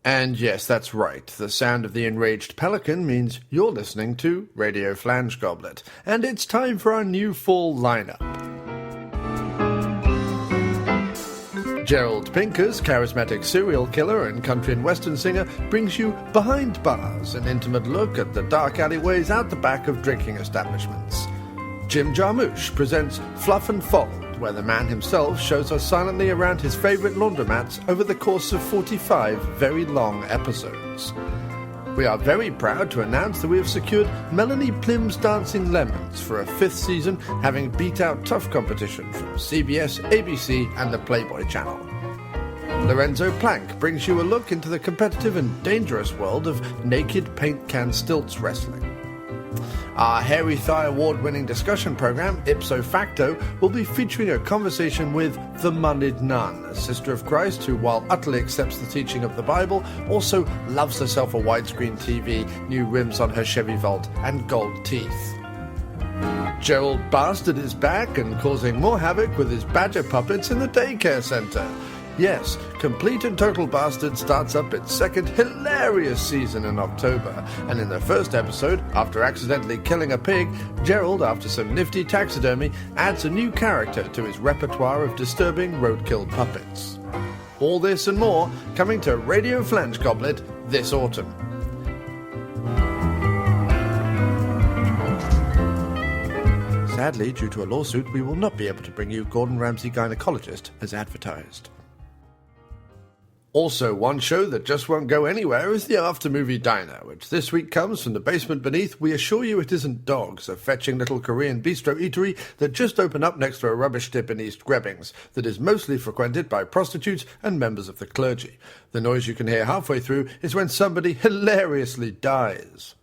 And yes, that's right. The sound of the enraged pelican means you're listening to Radio Flange Goblet. And it's time for our new fall lineup. Gerald Pinkers, charismatic serial killer and country and western singer, brings you Behind Bars, an intimate look at the dark alleyways out the back of drinking establishments. Jim Jarmusch presents Fluff and Fold, where the man himself shows us silently around his favourite laundromats over the course of 45 very long episodes. We are very proud to announce that we have secured Melanie Plim's Dancing Lemons for a 5th season, having beat out tough competition from CBS, ABC and the Playboy Channel. Lorenzo Plank brings you a look into the competitive and dangerous world of naked paint can stilts wrestling. Our Hairy Thigh Award-winning discussion program, Ipso Facto, will be featuring a conversation with the Moneyed Nun, a sister of Christ who, while utterly accepts the teaching of the Bible, also loves herself a widescreen TV, new rims on her Chevy Volt, and gold teeth. Gerald Bastard is back and causing more havoc with his badger puppets in the daycare centre. Yes, Complete and Total Bastard starts up its second hilarious season in October, and in the first episode, after accidentally killing a pig, Gerald, after some nifty taxidermy, adds a new character to his repertoire of disturbing roadkill puppets. All this and more coming to Radio Flange Goblet this autumn. Sadly, due to a lawsuit, we will not be able to bring you Gordon Ramsay Gynecologist as advertised. Also, one show that just won't go anywhere is the After Movie Diner, which this week comes from the basement beneath. We assure you it isn't dogs, a fetching little Korean bistro eatery that just opened up next to a rubbish tip in East Grebbings that is mostly frequented by prostitutes and members of the clergy. The noise you can hear halfway through is when somebody hilariously dies.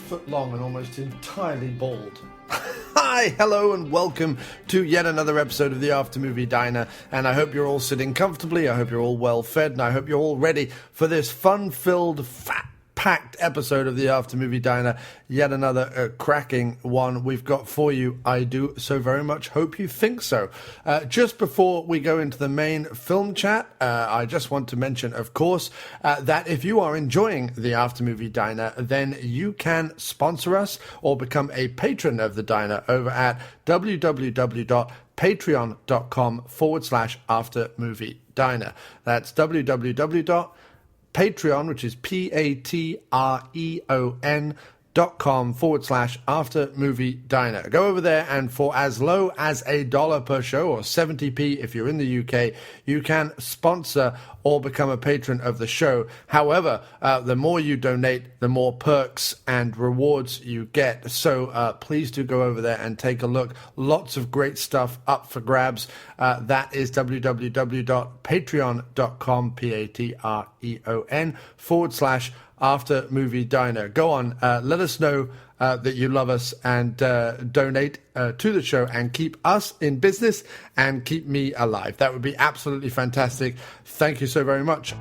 Foot long and almost entirely bald. Hi, hello, and welcome to yet another episode of the After Movie Diner, and I hope you're all sitting comfortably, I hope you're all well fed, and I hope you're all ready for this fun-filled, fat-packed episode of the After Movie Diner. Yet another cracking one we've got for you. I do so very much hope you think so. Just before we go into the main film chat, I just want to mention, of course, that if you are enjoying the After Movie Diner, then you can sponsor us or become a patron of the diner over at www.patreon.com/aftermoviediner. That's www.patreon, which is patreon.com/aftermoviediner. Go over there, and for as low as $1 per show, or 70p if you're in the UK, you can sponsor or become a patron of the show. However, the more you donate, the more perks and rewards you get. So please do go over there and take a look. Lots of great stuff up for grabs. That is www.patreon.com, Patreon/After Movie Diner. Go on, let us know that you love us and donate to the show and keep us in business and keep me alive. That would be absolutely fantastic. Thank you so very much.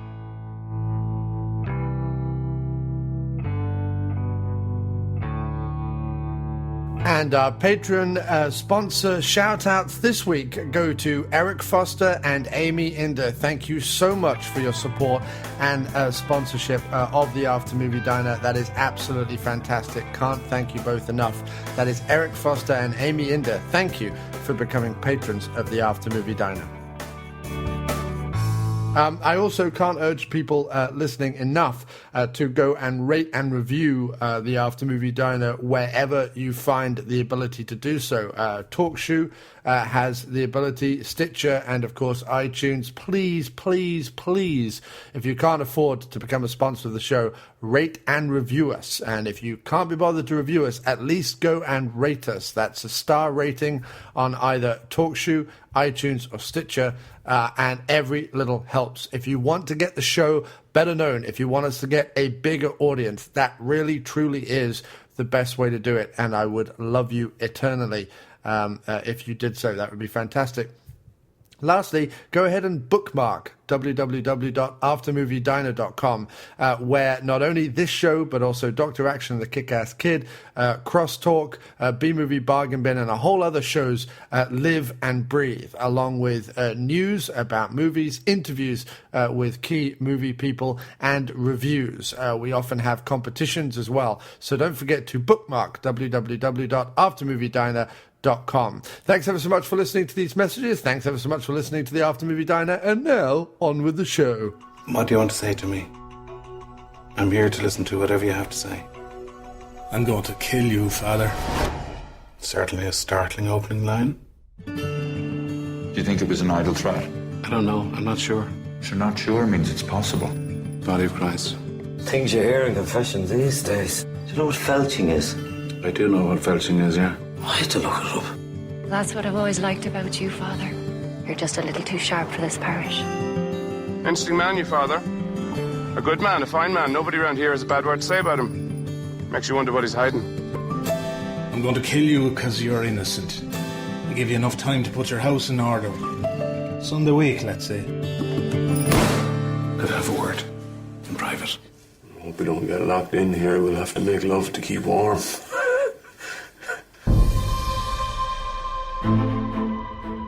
And our Patreon sponsor shout-outs this week go to Eric Foster and Amy Inder. Thank you so much for your support and sponsorship of the After Movie Diner. That is absolutely fantastic. Can't thank you both enough. That is Eric Foster and Amy Inder. Thank you for becoming patrons of the After Movie Diner. I also can't urge people listening enough to go and rate and review the After Movie Diner wherever you find the ability to do so. TalkShoe has the ability, Stitcher, and of course iTunes. Please, please, please, if you can't afford to become a sponsor of the show, rate and review us. And if you can't be bothered to review us, at least go and rate us. That's a star rating on either TalkShoe, iTunes, or Stitcher. And every little helps. If you want to get the show better known, if you want us to get a bigger audience, that really, truly is the best way to do it. And I would love you eternally if you did so. That would be fantastic. Lastly, go ahead and bookmark www.aftermoviediner.com, where not only this show, but also Dr. Action and the Kick-Ass Kid, Crosstalk, B-Movie Bargain Bin, and a whole other shows live and breathe, along with news about movies, interviews with key movie people, and reviews. We often have competitions as well, so don't forget to bookmark www.aftermoviediner.com. Thanks ever so much for listening to these messages. Thanks ever so much for listening to the After Movie Diner. And now, on with the show. What do you want to say to me? I'm here to listen to whatever you have to say. I'm going to kill you, Father. Certainly a startling opening line. Do you think it was an idle threat? I don't know. I'm not sure. If you're not sure, means it's possible. Body of Christ. Things you hear in confessions these days. Do you know what felching is? I do know what felching is, yeah. I had to look it up. That's what I've always liked about you, Father. You're just a little too sharp for this parish. Interesting man, you father. A good man, a fine man. Nobody around here has a bad word to say about him. Makes you wonder what he's hiding. I'm going to kill you because you're innocent. I give you enough time to put your house in order. Sunday week, let's say. Could I have a word in private? I hope we don't get locked in here. We'll have to make love to keep warm.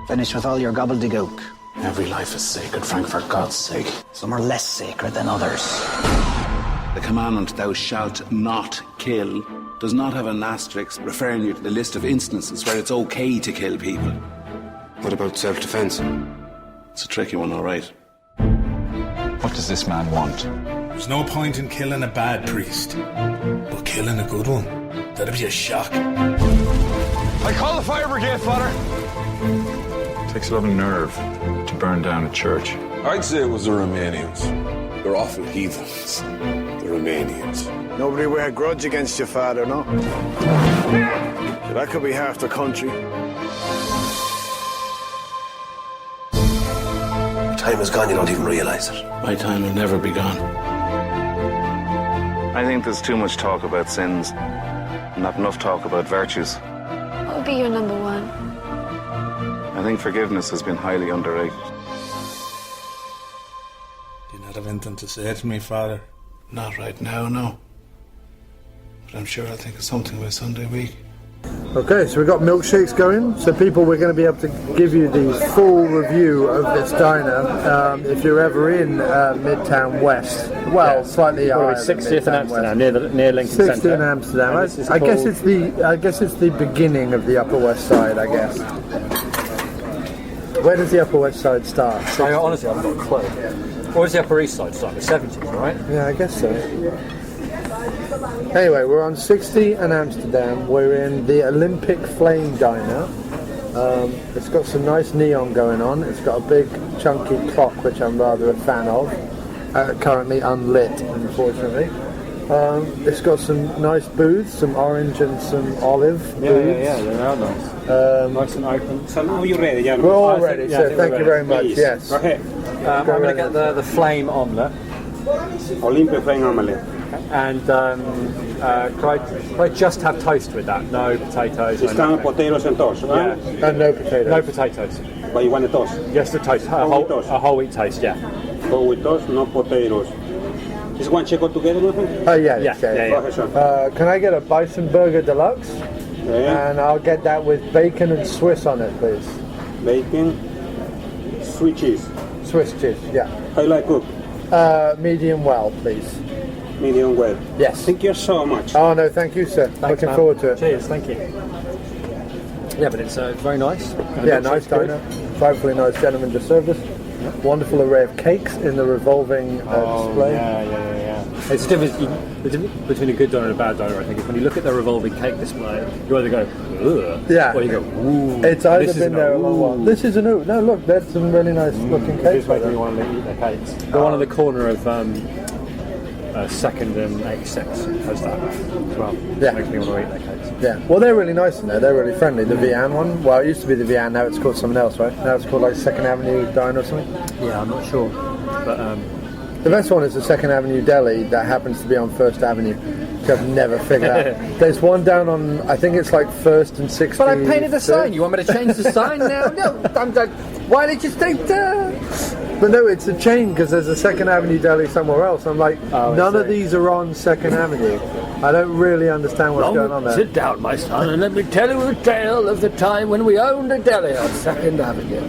Finish with all your gobbledygook. Every life is sacred, Frank, for God's sake. Some are less sacred than others. The commandment, thou shalt not kill, does not have an asterisk referring you to the list of instances where it's okay to kill people. What about self-defense? It's a tricky one, all right. What does this man want? There's no point in killing a bad priest, but killing a good one, that'd be a shock. I call the fire brigade, Father. Takes a lot of nerve to burn down a church. I'd say it was the Romanians. They're awful heathens. The Romanians. Nobody wear a grudge against your father, no? So that could be half the country. Time is gone, you don't even realise it. My time will never be gone. I think there's too much talk about sins, not enough talk about virtues. What would be your number one? I think forgiveness has been highly underrated. Do you not have anything to say to me, Father? Not right now, no. But I'm sure I'll think of something by Sunday week. Okay, so we've got milkshakes going. So people, we're going to be able to give you the full review of this diner if you're ever in Midtown West. Well, slightly higher. 60th in Amsterdam, near Lincoln Center. 60th in Amsterdam. I guess it's the beginning of the Upper West Side. I guess. Where does the Upper West Side start? I honestly haven't got a clue. Or does the Upper East Side start? The 70s, right? Yeah, I guess so. Anyway, we're on 60 and Amsterdam. We're in the Olympic Flame Diner. It's got some nice neon going on. It's got a big chunky clock, which I'm rather a fan of. Currently unlit, unfortunately. It's got some nice booths, some orange and some olive booths. Yeah, they're nice. Nice and open. So are you ready? Yeah, we're all ready, so thank you very much. Yes. Okay. I'm going to get the flame omelette. Olympic flame omelette. And could I just have toast with that? No potatoes. Potatoes and toast, right? Yeah. And no potatoes. No potatoes. But you want a toast? Yes, the toast. A whole wheat toast, yeah. Whole wheat toast, no potatoes. Is one check all together, nothing? Yeah. Can I get a bison burger deluxe? Yeah. And I'll get that with bacon and Swiss on it, please. Bacon, sweet cheese. Swiss cheese, yeah. How you like cook? Medium well, please. Medium well. Yes. Thank you so much. Oh no, thank you, sir. Thanks, Looking man. forward to it. Cheers, thank you. Yeah, but it's very nice. Yeah, nice diner. Frightfully nice gentleman just served us. Wonderful array of cakes in the revolving display. Yeah. It's the difference between a good diner and a bad diner, I think, is when you look at the revolving cake display, you either go, ugh, yeah, or you go, ooh. It's either been there a long while. This is an ooh. No, look, there's some really nice looking cakes. It's making me want to eat their cakes. The one on the corner of 2nd and 86 has that as well. Yeah. Makes me want to eat their cakes. Yeah, well, they're really nice in there. They're really friendly. The Vian one, well, it used to be the Vian, now it's called something else, right? Now it's called like 2nd Avenue Diner or something. Yeah, I'm not sure, but the best one is the 2nd Avenue Deli that happens to be on 1st Avenue, which I've never figured out. There's one down on, I think it's like 1st and 6th. But I painted the sign. You want me to change the sign now? No, Why did you think that? But no, it's a chain because there's a 2nd Avenue deli somewhere else. I'm like, none of these are on 2nd Avenue. I don't really understand what's going on there. Sit down, my son, and let me tell you the tale of the time when we owned a deli on 2nd Avenue.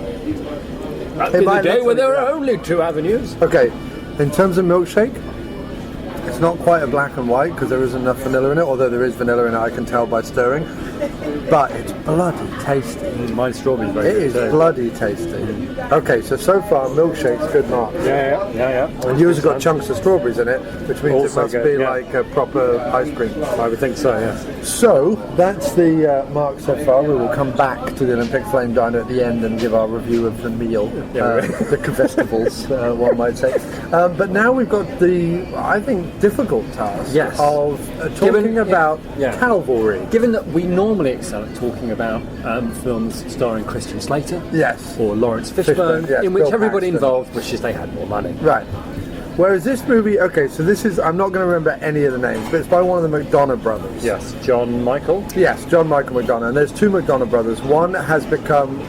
Back in the day when there were only 2 avenues. Okay, in terms of milkshake, it's not quite a black and white because there isn't enough vanilla in it, although there is vanilla in it, I can tell by stirring. But it's bloody tasty. Mine's strawberry very It is bloody tasty. Okay, so far milkshake's good mark. Yeah. And yours have got chunks of strawberries in it, which means Also it must good, be like a proper ice cream. I would think so, yes. So that's the mark so far. We will come back to the Olympic Flame Diner at the end and give our review of the meal, the vegetables, one might say. But now we've got the, I think, difficult task of talking about Calvary. Given that we normally excel at talking about films starring Christian Slater, or Lawrence Fishburne, in which everybody involved wishes they had more money. Right. Whereas this movie, okay, so this is, I'm not going to remember any of the names, but it's by one of the McDonagh brothers. Yes, John Michael? Yes, John Michael McDonagh. And there's 2 McDonagh brothers. One has become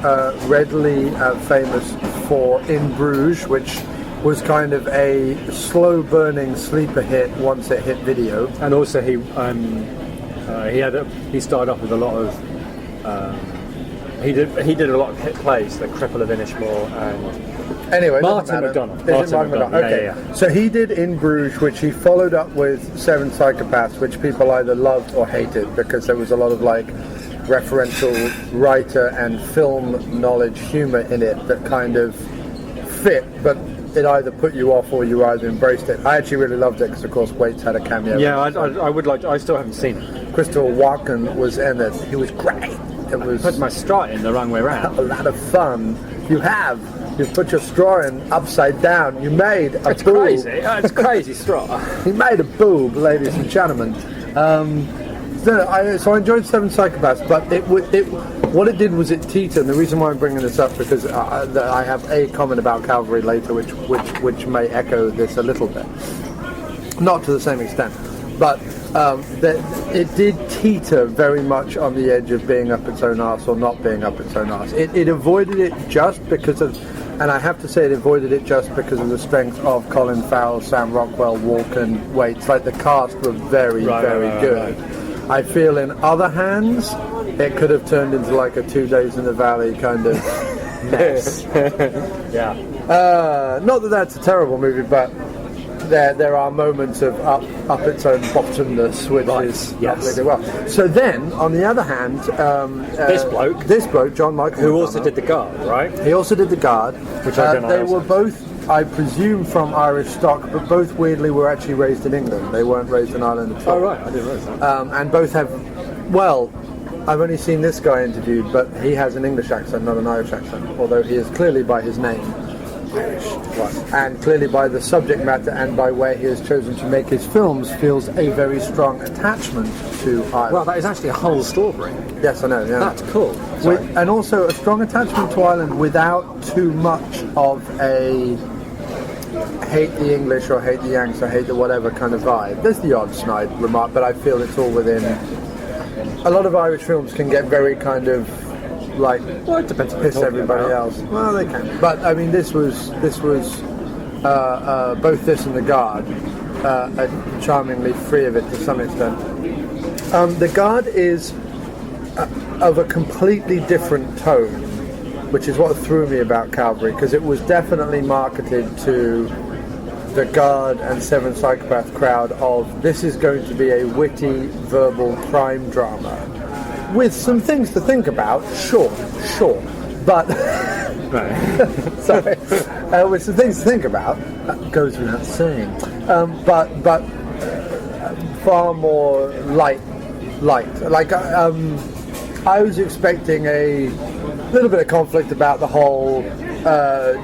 readily famous for In Bruges, which was kind of a slow-burning sleeper hit once it hit video. And also he started off with a lot of he did a lot of hit plays, The Cripple of Inishmore and anyway, Martin McDonagh. Okay, so he did In Bruges, which he followed up with 7 Psychopaths, which people either loved or hated because there was a lot of like referential writer and film knowledge humour in it that kind of fit, but it either put you off or you either embraced it. I actually really loved it because, of course, Waits had a cameo. Yeah, I would like to, I still haven't seen it. Christopher Walken was in it. He was great. It was put my straw in the wrong way around. A lot of fun. You put your straw in upside down. You made a It's boob. crazy. It's crazy straw. He made a boob, ladies and gentlemen. So I enjoyed 7 Psychopaths, but what it did was it teetered. And the reason why I'm bringing this up because I have a comment about Calvary later, which may echo this a little bit, not to the same extent, but it did teeter very much on the edge of being up its own arse or not being up its own arse. It avoided it just because of, and I have to say it avoided it just because of the strength of Colin Farrell, Sam Rockwell, Walken, Waits. Like the cast were very good. I feel in other hands it could have turned into like a 2 Days in the Valley kind of mess. Not that that's a terrible movie, but there are moments of up its own bottomness, which is not really well. So then, on the other hand, this bloke, John Michael, who also did The Guard, right? He also did The Guard, which I don't know. They were both, I presume, from Irish stock, but both weirdly were actually raised in England. They weren't raised in Ireland at all. Oh right, I didn't realise that. And both have, well, I've only seen this guy interviewed, but he has an English accent, not an Irish accent, although he is clearly by his name Irish. And clearly by the subject matter and by where he has chosen to make his films feels a very strong attachment to Ireland. Well, that is actually a whole story. Yes, I know. Yeah. That's cool. And also a strong attachment to Ireland without too much of a hate the English or hate the Yanks or hate the whatever kind of vibe. There's the odd snide remark, but I feel it's all within. A lot of Irish films can get very kind of like it depends piss everybody else. Well, they can. But I mean, this was both this and The Guard are charmingly free of it to some extent. The Guard is of a completely different tone, which is what threw me about Calvary, because it was definitely marketed to The Guard and 7 Psychopath crowd of this is going to be a witty verbal crime drama with some things to think about, sure, but sorry, with some things to think about, that goes without saying, but far more light. Like I was expecting a little bit of conflict about the whole.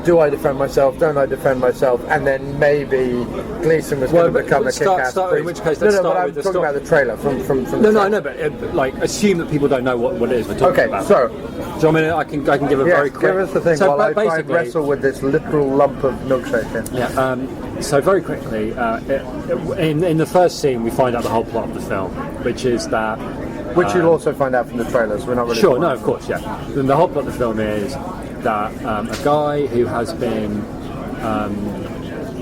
Do I defend myself? Don't I defend myself? And then maybe Gleeson was going to become a kick-ass priest. In which case, let's but I'm talking about the trailer from No, I know, but assume that people don't know what it is we're talking about. So, do you want I can give a very quick. Give us the thing while I try and wrestle with this literal lump of milkshake. Yeah. So very quickly, in the first scene, we find out the whole plot of the film, which is that. Which you'll also find out from the trailers. We're not really. Sure. No, of course. Yeah. And the whole plot of the film is. that a guy who has been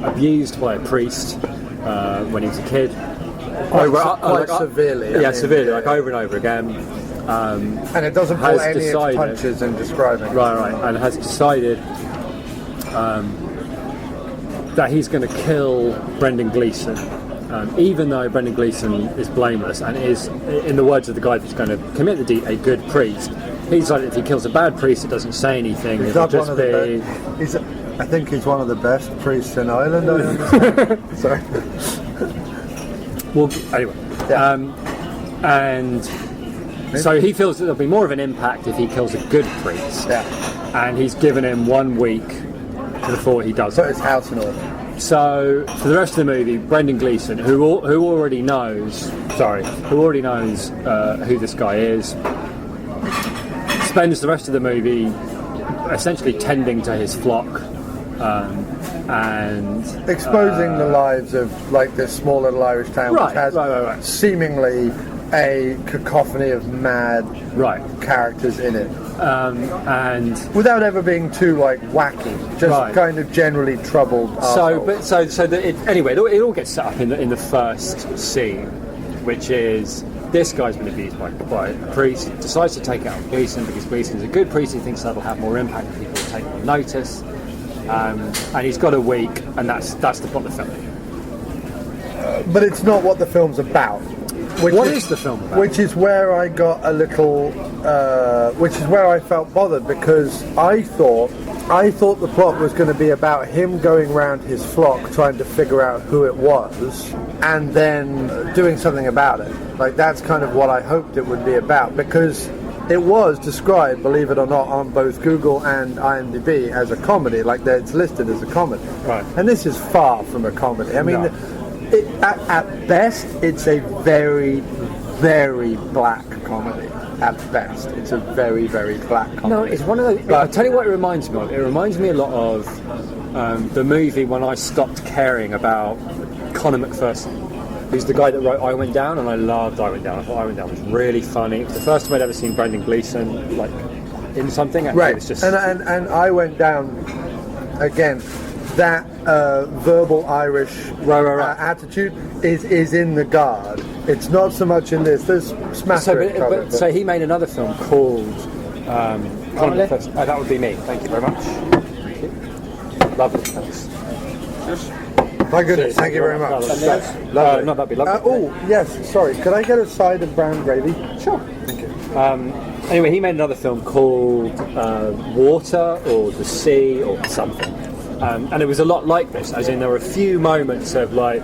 abused by a priest when he was a kid, quite severely. Yeah, severely, like over and over again. And it doesn't pull any of its punches in describing. Right, and has decided that he's going to kill Brendan Gleeson, even though Brendan Gleeson is blameless and is, in the words of the guy that's going to commit the deed, a good priest. He decided if he kills a bad priest, it doesn't say anything. It'll just be. I think he's one of the best priests in Ireland. I understand. Sorry. Well, anyway, and so he feels that there'll be more of an impact if he kills a good priest. Yeah. And he's given him 1 week before he does Put his house in order. So for the rest of the movie, Brendan Gleeson, who already knows who this guy is, spends the rest of the movie essentially tending to his flock and exposing the lives of like this small little Irish town, which has seemingly a cacophony of mad characters in it, and without ever being too like wacky, just kind of generally troubled. Anyway, it all gets set up in the first scene, which is this guy's been abused by a priest, decides to take it out on Gleeson because Gleeson is a good priest. He thinks that'll have more impact and people will take more notice. And he's got a week, and that's the plot of the film. But it's not what the film's about. What is the film about? Which is where I got a little. Which is where I felt bothered, because I thought the plot was going to be about him going around his flock trying to figure out who it was, and then doing something about it. Like that's kind of what I hoped it would be about, because it was described, believe it or not, on both Google and IMDb as a comedy. Like it's listed as a comedy. Right. And this is far from a comedy. I mean, at best, it's a very, very black comedy. At best, it's a very, very black comedy. No, it's one of those. I'll tell you what it reminds me of. It reminds me a lot of the movie When I Stopped Caring about Conor McPherson, who's the guy that wrote I Went Down, and I loved I Went Down. I thought I Went Down was really funny. It was the first time I'd ever seen Brendan Gleeson like in something. Right, it's just... and I Went Down again. That verbal Irish attitude is in The Guard. It's not so much in this. There's smattering of it. So he made another film called Conor McPherson. Oh, that would be me. Thank you very much. Thank you. Lovely. Thanks. My goodness, thank you very much. No, that'd be lovely. Yes, sorry. Could I get a side of brown gravy? Sure. Thank you. Anyway, he made another film called Water or The Sea or something. And it was a lot like this, as in there were a few moments of like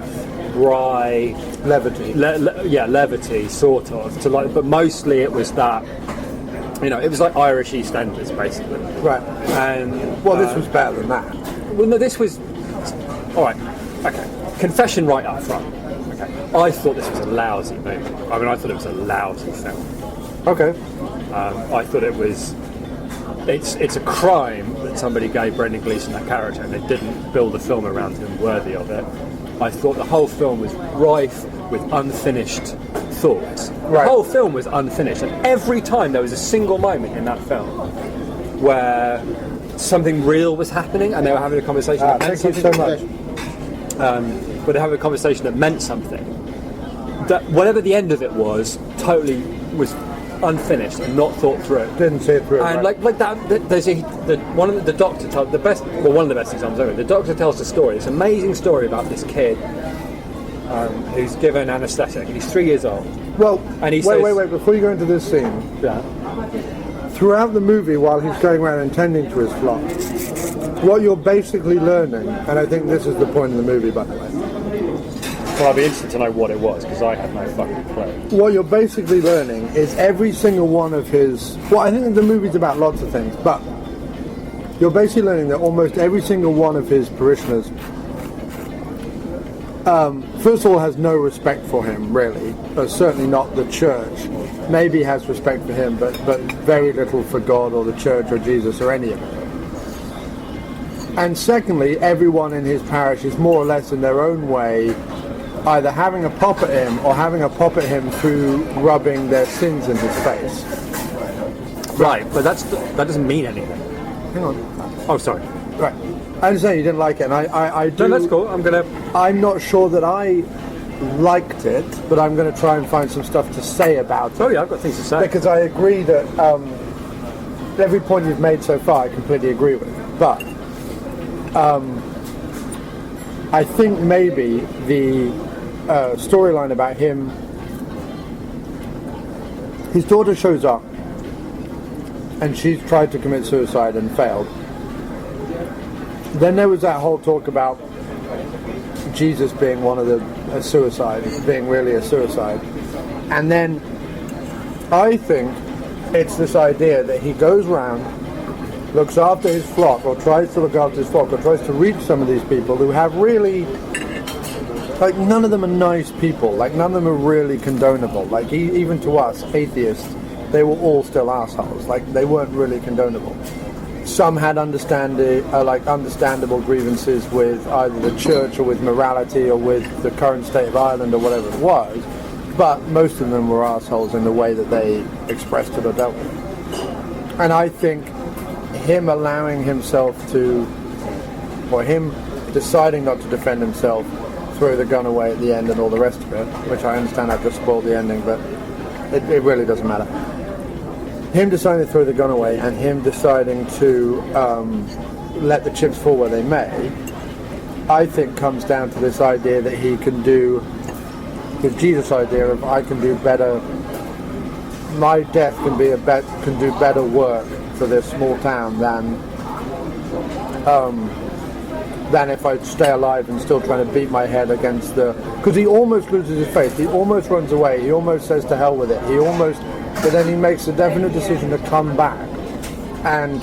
wry levity, levity, sort of. But mostly it was that, it was like Irish EastEnders, basically. Right. And this was better than that. Well, no, this was all right. Okay. Confession right up front. Okay. I thought this was a lousy movie. I mean, I thought it was a lousy film. Okay. I thought it was. It's a crime that somebody gave Brendan Gleeson that character and they didn't build a film around him worthy of it. I thought the whole film was rife with unfinished thoughts. The whole film was unfinished, and every time there was a single moment in that film where something real was happening and they were having a conversation that meant something. Thank you so much. But they having a conversation that meant something. That whatever the end of it was, totally was unfinished and not thought through. Didn't see it through. And like that, there's one of the doctor tells one of the best examples ever. The doctor tells the story. It's an amazing story about this kid who's given anaesthetic, and he's 3 years old. Well, and he wait. Before you go into this scene, throughout the movie, while he's going around and tending to his flock, what you're basically learning, and I think this is the point of the movie, by the way. Well, I'd be interested to know what it was, because I had no fucking clue. What you're basically learning is every single one of his... Well, I think the movie's about lots of things, but you're basically learning that almost every single one of his parishioners, first of all, has no respect for him, really. Certainly not the church. Maybe has respect for him, but very little for God or the church or Jesus or any of it. And secondly, everyone in his parish is more or less in their own way either having a pop at him or having a pop at him through rubbing their sins in his face. Right, but that doesn't mean anything. hang on. Oh, sorry. Right. I understand you didn't like it, and I do... No, that's cool. I'm not sure that I liked it, but I'm going to try and find some stuff to say about it. Oh, yeah, I've got things to say. Because I agree that every point you've made so far I completely agree with. But I think maybe the storyline about him... His daughter shows up, and she's tried to commit suicide and failed. Then there was that whole talk about Jesus being one of a suicide, being really a suicide. And then I think it's this idea that he goes around, looks after his flock, or tries to look after his flock, or tries to reach some of these people who have really, like, none of them are nice people, like none of them are really condonable. Like even to us, atheists, they were all still assholes. Like they weren't really condonable. Some had understandable grievances with either the church or with morality or with the current state of Ireland or whatever it was, but most of them were assholes in the way that they expressed it or dealt with it. And I think him allowing himself to, or him deciding not to defend himself, throw the gun away at the end and all the rest of it, which I understand I've just spoiled the ending, but it really doesn't matter. Him deciding to throw the gun away and him deciding to let the chips fall where they may, I think comes down to this idea that he can do, the Jesus idea of I can do better, my death can do better work for this small town than if I stay alive and still trying to beat my head against the... Because he almost loses his faith, he almost runs away, he almost says to hell with it, but then he makes a definite decision to come back, and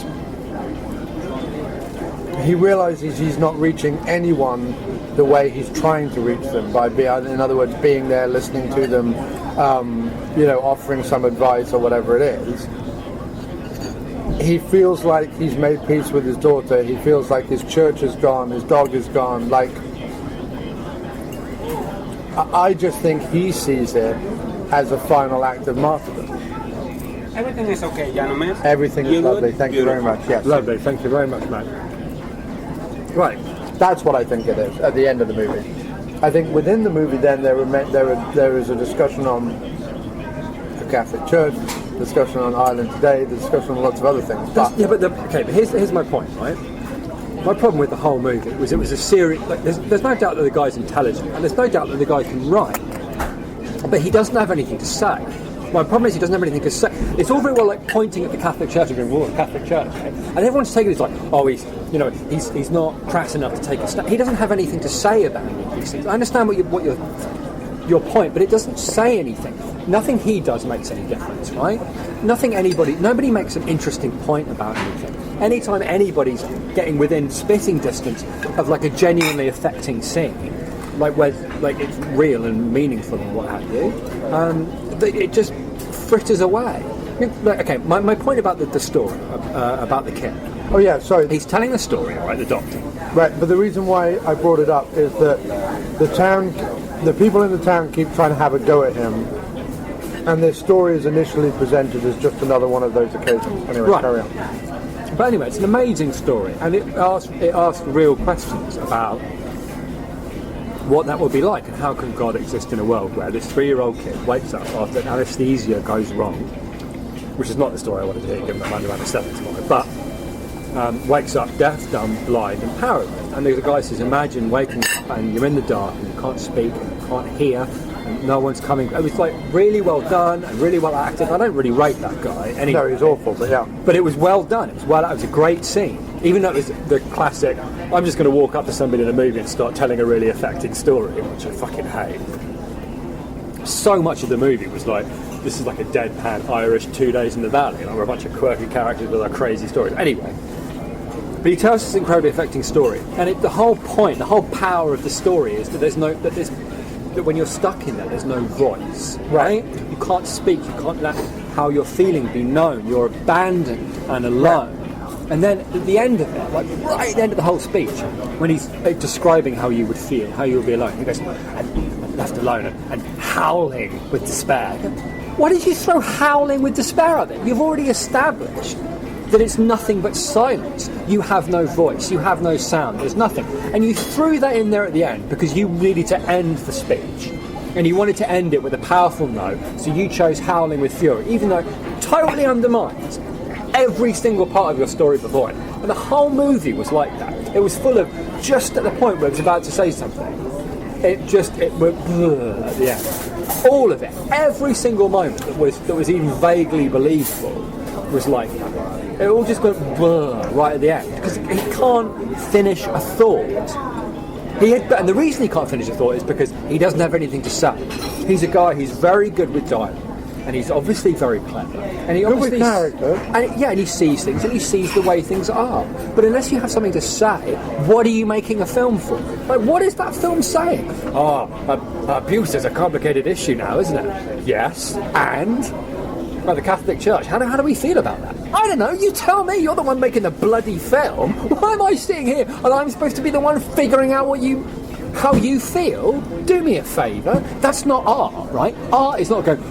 he realizes he's not reaching anyone the way he's trying to reach them, by in other words, being there, listening to them, offering some advice or whatever it is. He feels like he's made peace with his daughter, he feels like his church is gone, his dog is gone, like... I just think he sees it as a final act of martyrdom. Everything is okay, gentlemen. Everything is lovely. Thank you very much. Yes. Lovely. Thank you very much, man. Right. That's what I think it is at the end of the movie. I think within the movie, then there is a discussion on the Catholic Church, discussion on Ireland today, the discussion on lots of other things. But here's my point, right? My problem with the whole movie was it was a series. Like, there's no doubt that the guy's intelligent, and there's no doubt that the guy can write, but he doesn't have anything to say. My problem is he doesn't have anything to say. It's all very well like pointing at the Catholic Church and going, "Whoa, the Catholic Church," right? And everyone's taking it like, "Oh, he's not crass enough to take a stand." He doesn't have anything to say about any of these things. I understand what your point, but it doesn't say anything. Nothing he does makes any difference, right? Nobody makes an interesting point about anything. Anytime anybody's getting within spitting distance of like a genuinely affecting scene, like where like it's real and meaningful and what have you, it just fritters away. Okay, my point about the story about the kid. Oh yeah, sorry. He's telling the story, right? The doctor. Right, but the reason why I brought it up is that the people in the town keep trying to have a go at him, and this story is initially presented as just another one of those occasions. Anyway, right. Carry on. But anyway, it's an amazing story, and it asks real questions about what that would be like, and how can God exist in a world where this 3-year-old kid wakes up after anesthesia goes wrong, which is not the story I wanted to hear, given that I'm around 7 tomorrow, but wakes up deaf, dumb, blind, and paralyzed. And the guy says, imagine waking up and you're in the dark and you can't speak and you can't hear and no one's coming. It was like really well done and really well acted. I don't really rate that guy anyway. No, he's awful, but yeah. But it was well done. It was a great scene. Even though it was the classic, I'm just going to walk up to somebody in a movie and start telling a really affecting story, which I fucking hate. So much of the movie was like, this is like a deadpan Irish 2 Days in the Valley, and we're a bunch of quirky characters with our crazy stories. Anyway, but he tells this incredibly affecting story, and the whole point, the whole power of the story is that that when you're stuck in there's no voice, right? You can't speak, you can't let how you're feeling be known. You're abandoned and alone. And then at the end of it, like right at the end of the whole speech, when he's describing how you would feel, how you would be alone, he goes, and left alone and howling with despair. Why did you throw howling with despair at it? You've already established that it's nothing but silence. You have no voice, you have no sound, there's nothing. And you threw that in there at the end because you needed to end the speech. And you wanted to end it with a powerful note, so you chose Howling with Fury, even though it totally undermines every single part of your story before it. And the whole movie was like that. It was full of, just at the point where it was about to say something, it went at the end. All of it, every single moment that was even vaguely believable was like that. It all just went right at the end because he can't finish a thought. And the reason he can't finish a thought is because he doesn't have anything to say. He's a guy who's very good with dialogue, and he's obviously very clever. And he obviously with character. And he sees things, and he sees the way things are. But unless you have something to say, what are you making a film for? Like, what is that film saying? Abuse is a complicated issue now, isn't it? Yes. And? By the Catholic Church. How do we feel about that? I don't know, you tell me. You're the one making the bloody film. Why am I sitting here and I'm supposed to be the one figuring out how you feel? Do me a favour. That's not art, right? Art is not going,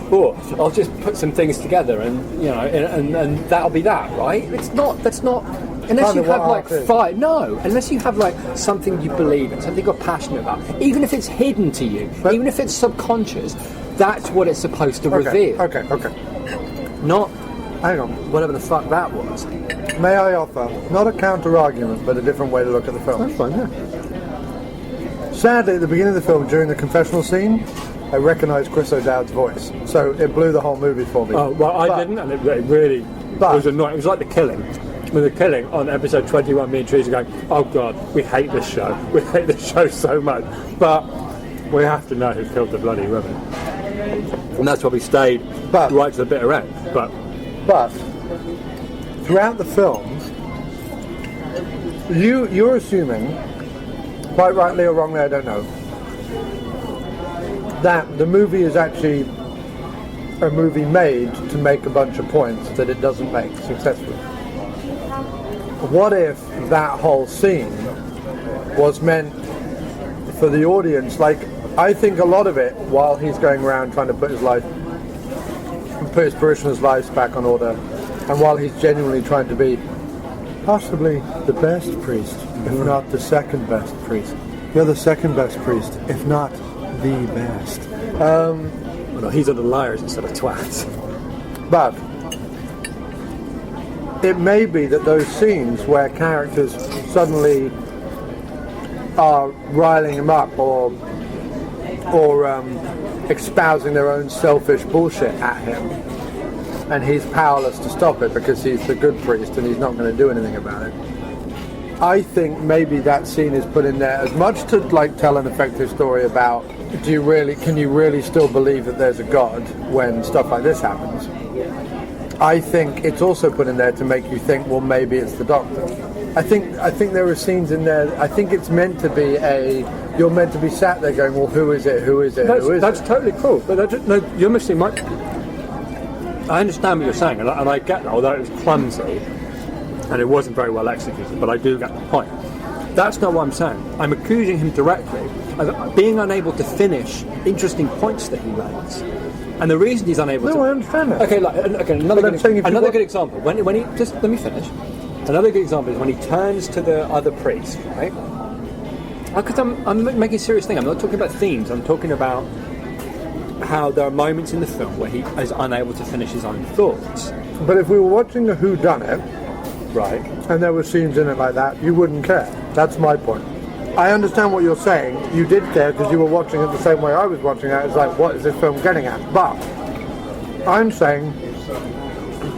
I'll just put some things together and and that'll be that, right? It's not. That's not. Unless you have unless you have like something you believe in, something you're passionate about, even if it's hidden to you, even if it's subconscious, that's what it's supposed to reveal. Okay. Not, hang on, whatever the fuck that was. May I offer, not a counter-argument, but a different way to look at the film? That's fine, yeah. Sadly, at the beginning of the film, during the confessional scene, I recognised Chris O'Dowd's voice, so it blew the whole movie for me. Oh, well, I didn't, and it really was annoying. It was like The Killing. With The Killing, on episode 21, me and Teresa are going, oh God, we hate this show. We hate this show so much. But we have to know who killed the bloody woman. And that's why we stayed right to the bitter end. But throughout the film, you're assuming, quite rightly or wrongly, I don't know, that the movie is actually a movie made to make a bunch of points that it doesn't make successfully. What if that whole scene was meant for the audience? Like, I think a lot of it, while he's going around trying to put his parishioners' lives back on order, and while he's genuinely trying to be possibly the best priest, if not the second best priest. You're the second best priest, if not the best. No, he's under liars instead of twats. But it may be that those scenes where characters suddenly are riling him up or espousing their own selfish bullshit at him, and he's powerless to stop it because he's the good priest and he's not going to do anything about it. I think maybe that scene is put in there as much to like tell an effective story about can you really still believe that there's a God when stuff like this happens. I think it's also put in there to make you think, well, maybe it's the Doctor. I think there are scenes in there. I think it's meant to be you're meant to be sat there going, well, who is it? That's totally cool. But you're missing my. I understand what you're saying, and I get that. Although it was clumsy and it wasn't very well executed, but I do get the point. That's not what I'm saying. I'm accusing him directly of being unable to finish interesting points that he makes. And the reason he's unable to... No, I understand that. Okay, another good example. When he... Just let me finish. Another good example is when he turns to the other priest, right? Because I'm making a serious thing. I'm not talking about themes. I'm talking about how there are moments in the film where he is unable to finish his own thoughts. But if we were watching a whodunit, right, and there were scenes in it like that, you wouldn't care. That's my point. I understand what you're saying. You did care because you were watching it the same way I was watching it. It's like, what is this film getting at? But I'm saying,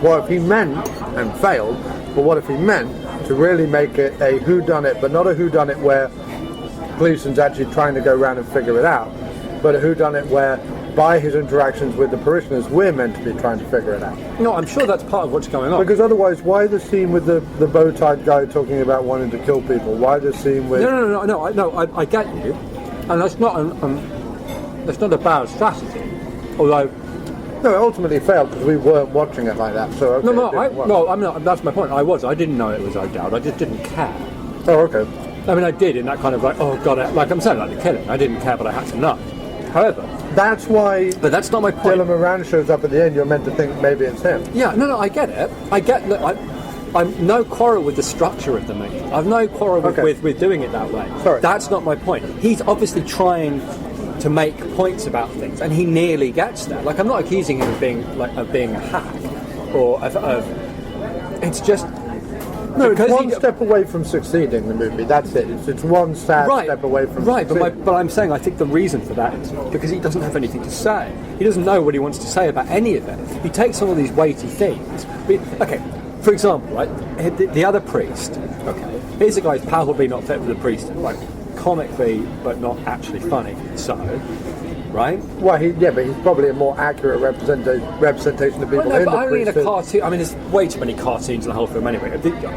what if he meant, and failed, but what if he meant to really make it a whodunit, but not a whodunit where Gleeson's actually trying to go around and figure it out, but a whodunit where, by his interactions with the parishioners, we're meant to be trying to figure it out. No, I'm sure that's part of what's going on. Because otherwise, why the scene with the bow-tied guy talking about wanting to kill people? Why the scene with... No, I get you. And that's not a bad strategy. Although... No, it ultimately failed because we weren't watching it like that. So okay, that's my point. I didn't know it was O'Dowd. I just didn't care. Oh, okay. I mean, I did in that kind of like, oh God, like I'm saying, like The Killing. I didn't care, but I had to know. However... That's why... But that's not my point. Dylan Moran shows up at the end, you're meant to think maybe it's him. Yeah, no, I get it. I get that... I'm no quarrel with the structure of the movie. I've no quarrel with doing it that way. Sorry. That's not my point. He's obviously trying to make points about things, and he nearly gets there. Like, I'm not accusing him of being a hack, or of it's just. No, it's one step away from succeeding, the movie. That's it. It's one sad step away from succeeding. But I'm saying I think the reason for that is because he doesn't have anything to say. He doesn't know what he wants to say about any of it. He takes all these weighty themes. Okay, for example, right, the other priest. Okay, here's a guy who's palpably not fit for the priesthood, like comically but not actually funny. So, right? Well, but he's probably a more accurate representation of people in the but only in a priesthood. cartoon. I mean, there's way too many cartoons in the whole film anyway.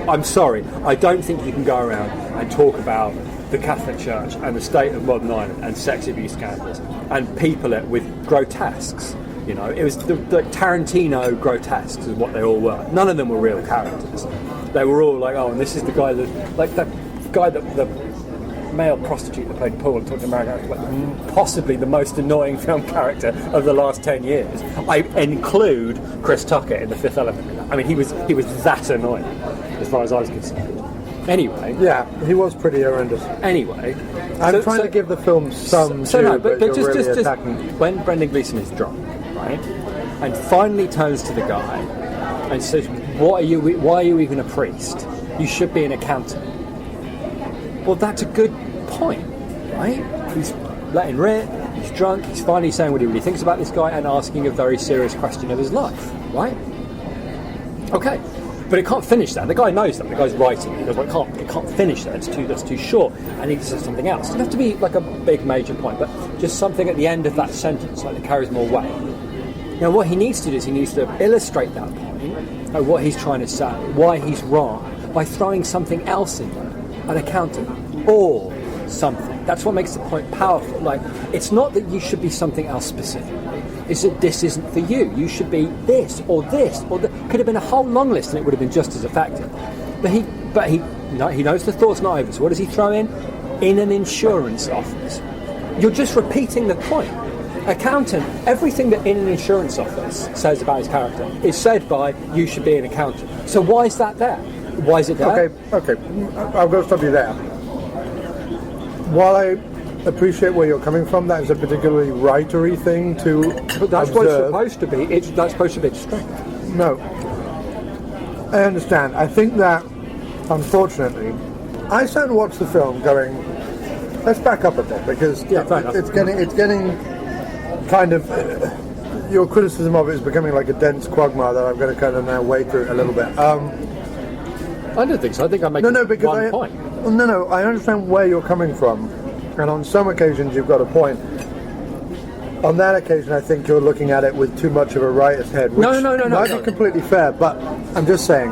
I'm sorry, I don't think you can go around and talk about the Catholic Church and the state of modern Ireland and sex abuse scandals and people it with grotesques. You know, it was the Tarantino grotesques is what they all were. None of them were real characters. They were all like, oh, and this is the guy that, like the guy that the male prostitute that played Paul and talked to American, like possibly the most annoying film character of the last 10 years. I include Chris Tucker in The Fifth Element in that. I mean, he was that annoying as far as I was concerned. Anyway. Yeah, he was pretty horrendous. Anyway. I'm trying to give the film some but just when Brendan Gleeson is drunk, right, and finally turns to the guy and says, why are you even a priest? You should be an accountant. Well, that's a good point, right? He's letting rip, he's drunk, he's finally saying what he really thinks about this guy and asking a very serious question of his life, right? Okay, but it can't finish that. The guy knows that. The guy's writing. He goes, well, it can't finish that. That's too short. I need to say something else. It doesn't have to be like a big major point, but just something at the end of that sentence, like that carries more weight. Now, what he needs to do is he needs to illustrate that point, of what he's trying to say, why he's wrong, by throwing something else in there. An accountant or something. That's what makes the point powerful. Like, it's not that you should be something else specifically. It's that this isn't for you. You should be this or this or that. Could have been a whole long list and it would have been just as effective. But he knows the thought's not over. So what does he throw in? In an insurance office. You're just repeating the point. Accountant. Everything that in an insurance office says about his character is said by you should be an accountant. So why is that there? Why is it there? Okay. I'll go stop you there. While I appreciate where you're coming from, that is a particularly writery thing to But that's observe. what it's supposed to be. That's supposed to be its strength. No. I understand. I think that, unfortunately, I sat and watched the film going, let's back up a bit, because it's getting kind of... your criticism of it is becoming like a dense quagmire that I'm going to kind of now wade through a little bit. I don't think so. I think I'm making one point. No, I understand where you're coming from. And on some occasions you've got a point. On that occasion I think you're looking at it with too much of a writer's head, which might be completely fair, but I'm just saying.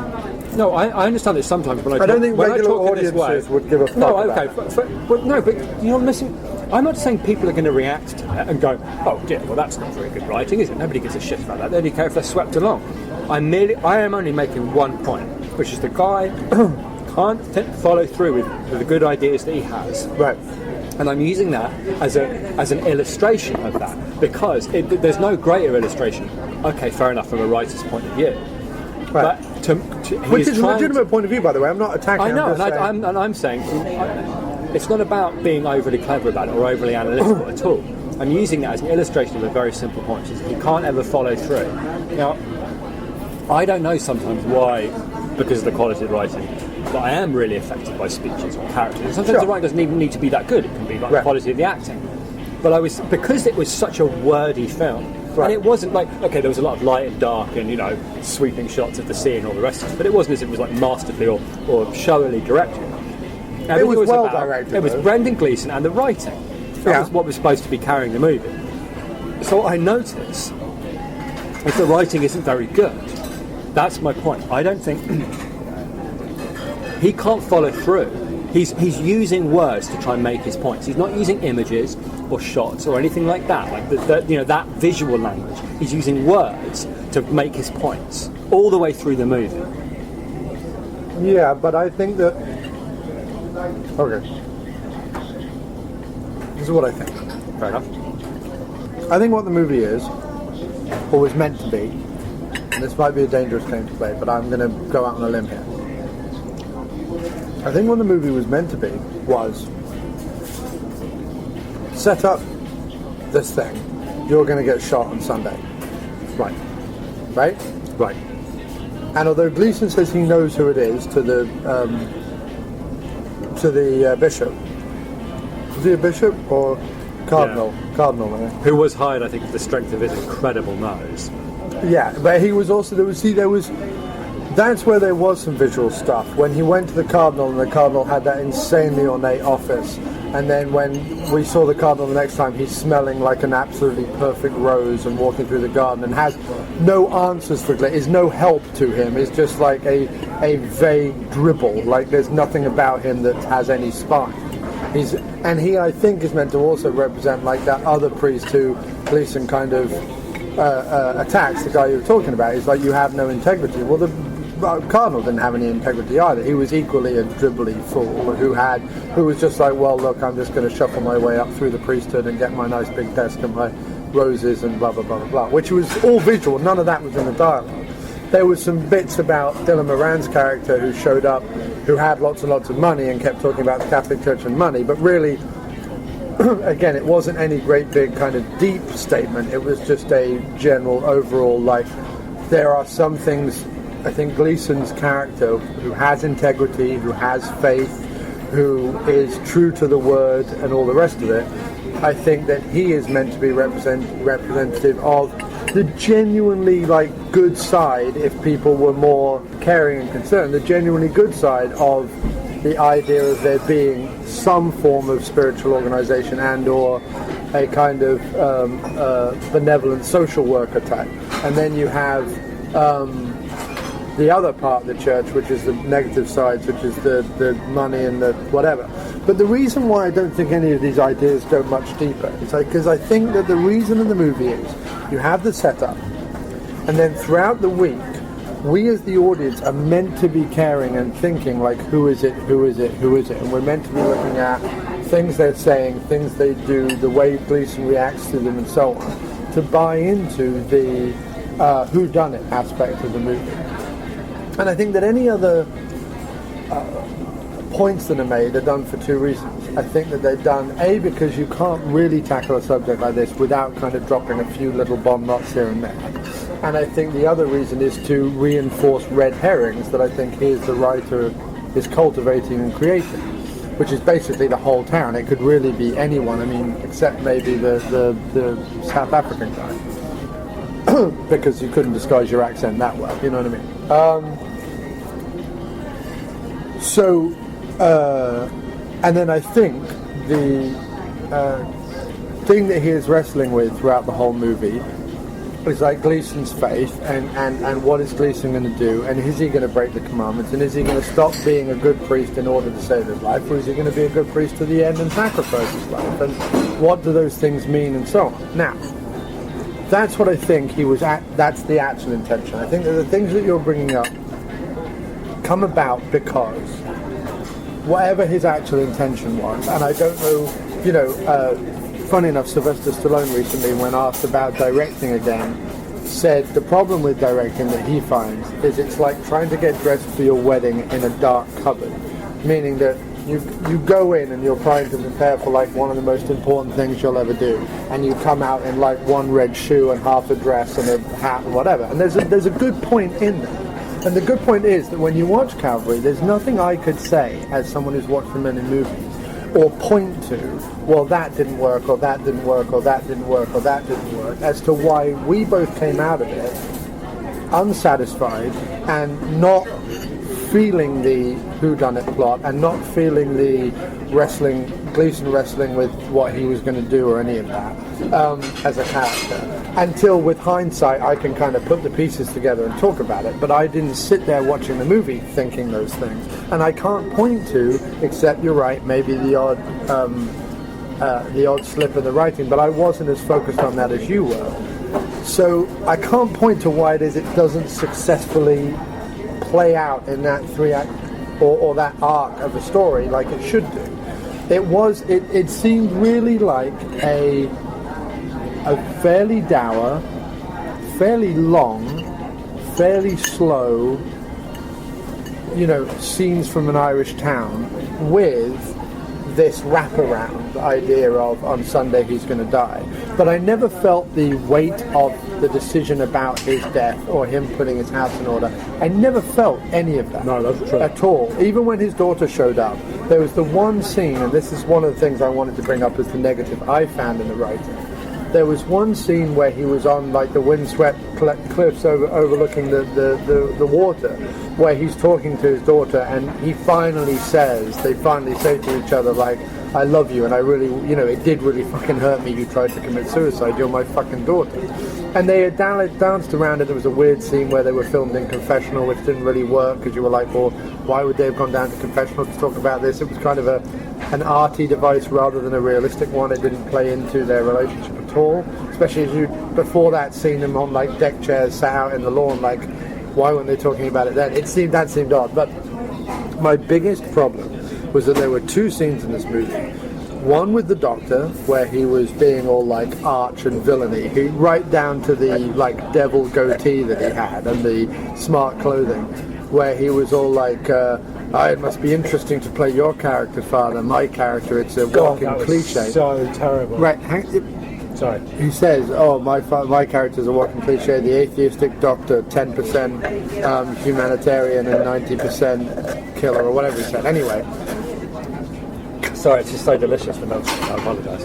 No, I understand that sometimes when I don't think regular audiences would give a fuck about but you're missing... I'm not saying people are going to react to that and go, oh dear, well that's not very good writing, is it? Nobody gives a shit about that. They don't care if they're swept along. I am only making one point, which is the guy can't follow through with the good ideas that he has. Right. And I'm using that as an illustration of that, because there's no greater illustration. Okay, fair enough, from a writer's point of view. Right. But which is a legitimate point of view, by the way. I'm not attacking. I know, I'm saying it's not about being overly clever about it or overly analytical at all. I'm using that as an illustration of a very simple point, which is he can't ever follow through. Now, I don't know sometimes why, because of the quality of the writing, but I am really affected by speeches or characters. And sometimes the writing doesn't even need to be that good. It can be like the quality of the acting. But because it was such a wordy film, and it wasn't like, okay, there was a lot of light and dark and, sweeping shots of the sea and all the rest of it, but it wasn't as if it was like masterfully or showily directed. It was well directed. It was Brendan Gleeson and the writing. That was what was supposed to be carrying the movie. So I notice if the writing isn't very good, that's my point. I don't think he can't follow through. He's using words to try and make his points. He's not using images or shots or anything like that. Like that visual language. He's using words to make his points all the way through the movie. Yeah, but I think that. Okay. This is what I think. Fair enough. I think what the movie is, or was meant to be, and this might be a dangerous claim to play, but I'm going to go out on a limb here. I think what the movie was meant to be was set up this thing. You're going to get shot on Sunday. Right. Right? Right. And although Gleeson says he knows who it is to the bishop. Was he a bishop or cardinal? Yeah. Cardinal, I think. Who was hired, I think, for the strength of his incredible nose. Yeah, but he was also that's where there was some visual stuff. When he went to the cardinal and the cardinal had that insanely ornate office, and then when we saw the cardinal the next time, he's smelling like an absolutely perfect rose and walking through the garden and has no answers for Gleeson. There's no help to him. It's just like a vague dribble. Like there's nothing about him that has any spine. He, I think, is meant to also represent like that other priest who Gleeson kind of attacks, the guy you were talking about. He's like, you have no integrity. Well, the cardinal didn't have any integrity either. He was equally a dribbly fool who was just like, well, look, I'm just going to shuffle my way up through the priesthood and get my nice big desk and my roses and blah blah blah blah blah, which was all visual. None of that was in the dialogue. There was some bits about Dylan Moran's character who showed up, who had lots and lots of money and kept talking about the Catholic Church and money, but really, again, it wasn't any great big kind of deep statement. It was just a general overall, like, there are some things. I think Gleeson's character, who has integrity, who has faith, who is true to the word and all the rest of it, I think that he is meant to be representative of the genuinely good side, if people were more caring and concerned, the genuinely good side of the idea of there being some form of spiritual organization and or a kind of benevolent social worker type. And then you have the other part of the church, which is the negative sides, which is the money and the whatever. But the reason why I don't think any of these ideas go much deeper is because I think that the reason of the movie is you have the setup, and then throughout the week, we as the audience are meant to be caring and thinking like, who is it, who is it, who is it? And we're meant to be looking at things they're saying, things they do, the way Gleeson reacts to them and so on, to buy into the whodunit aspect of the movie. And I think that any other points that are made are done for two reasons. I think that they're done, A, because you can't really tackle a subject like this without kind of dropping a few little bomb knots here and there. And I think the other reason is to reinforce red herrings that I think he, as the writer, is cultivating and creating, which is basically the whole town. It could really be anyone, I mean, except maybe the South African guy. Because you couldn't disguise your accent that well, you know what I mean? And then I think the thing that he is wrestling with throughout the whole movie is like Gleeson's faith and what is Gleeson going to do, and is he going to break the commandments, and is he going to stop being a good priest in order to save his life, or is he going to be a good priest to the end and sacrifice his life, and what do those things mean, and so on. Now, that's what I think he was at. That's the actual intention. I think that the things that you're bringing up come about because whatever his actual intention was, and I don't know, funny enough, Sylvester Stallone recently, when asked about directing again, said the problem with directing that he finds is it's like trying to get dressed for your wedding in a dark cupboard, meaning that you go in and you're trying to prepare for like one of the most important things you'll ever do, and you come out in like one red shoe and half a dress and a hat and whatever, and there's a good point in that. And the good point is that when you watch Calvary, there's nothing I could say as someone who's watched the many movies or point to, well, that didn't work, or that didn't work, or that didn't work, or that didn't work, as to why we both came out of it unsatisfied and not feeling the whodunit plot and not feeling the Gleeson wrestling with what he was going to do or any of that as a character, until with hindsight I can kind of put the pieces together and talk about it, but I didn't sit there watching the movie thinking those things, and I can't point to, except you're right, maybe the odd slip in the writing, but I wasn't as focused on that as you were, so I can't point to why it is it doesn't successfully play out in that three-act or that arc of a story like it should do. It seemed really like a fairly dour, fairly long, fairly slow scenes from an Irish town with this wraparound idea of on Sunday he's going to die. But I never felt the weight of the decision about his death or him putting his house in order. I never felt any of that. No, that's true. At all. Even when his daughter showed up, there was the one scene, and this is one of the things I wanted to bring up as the negative I found in the writing. There was one scene where he was on like the windswept cliffs overlooking the water, where he's talking to his daughter, and they finally say to each other, like, I love you, and I really, it did really fucking hurt me you tried to commit suicide, you're my fucking daughter. And they had danced around it. There was a weird scene where they were filmed in confessional, which didn't really work, because you were like, well, why would they have gone down to confessional to talk about this? It was kind of an arty device rather than a realistic one. It didn't play into their relationship at all, especially as you, before that, seen them on like deck chairs sat out in the lawn, like, why weren't they talking about it then? That seemed odd. But my biggest problem was that there were two scenes in this movie. One with the doctor, where he was being all like arch and villainy, right down to the like devil goatee that he had and the smart clothing, where he was all like, it must be interesting to play your character, Father. My character, it's a walking cliche. So terrible. Right. Sorry. He says, my character's a walking cliche, the atheistic doctor, 10% humanitarian and 90% killer, or whatever he said. Anyway. Sorry, it's just so delicious for milk. I apologise.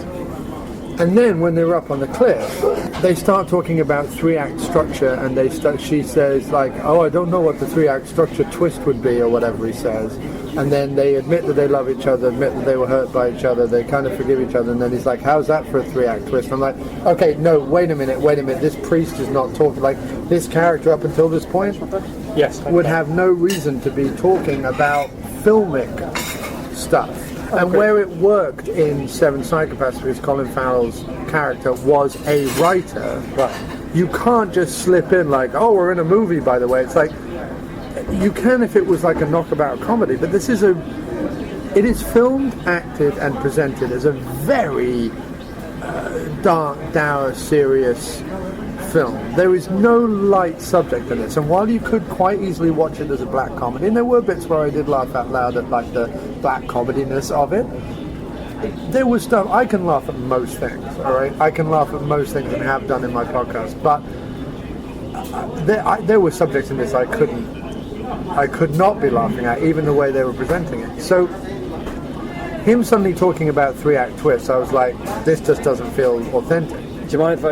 And then when they were up on the cliff, they start talking about 3-act structure, and she says, like, I don't know what the 3-act structure twist would be, or whatever he says. And then they admit that they love each other, admit that they were hurt by each other, they kind of forgive each other, and then he's like, how's that for a 3-act twist? I'm like, okay, no, wait a minute, this priest is not talking, like, this character up until this point would have no reason to be talking about filmic stuff. And where it worked in Seven Psychopaths, because Colin Farrell's character was a writer, you can't just slip in like, we're in a movie, by the way. It's like, you can if it was like a knockabout comedy, but it is filmed, acted, and presented as a very dark, dour, serious film. There is no light subject in this, and while you could quite easily watch it as a black comedy, and there were bits where I did laugh out loud at like the black comediness of it, there was stuff. I can laugh at most things, alright? I can laugh at most things and have done in my podcast, but there were subjects in this I could not be laughing at, even the way they were presenting it. So him suddenly talking about 3-act twists, I was like, this just doesn't feel authentic. Do you mind if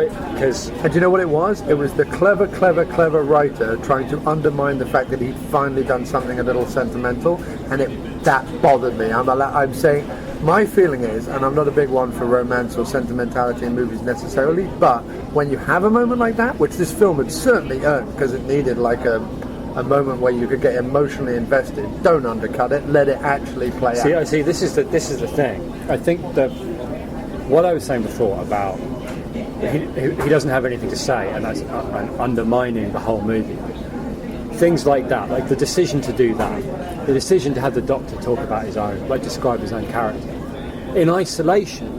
And do you know what it was? It was the clever writer trying to undermine the fact that he'd finally done something a little sentimental, and that bothered me. I'm saying, my feeling is, and I'm not a big one for romance or sentimentality in movies necessarily, but when you have a moment like that, which this film had certainly earned, because it needed like a moment where you could get emotionally invested, don't undercut it, let it actually play out. See, this is the thing. I think that what I was saying before about he doesn't have anything to say, and that's undermining the whole movie. Things like that, like the decision to do that, the decision to have the doctor talk about describe his own character in isolation.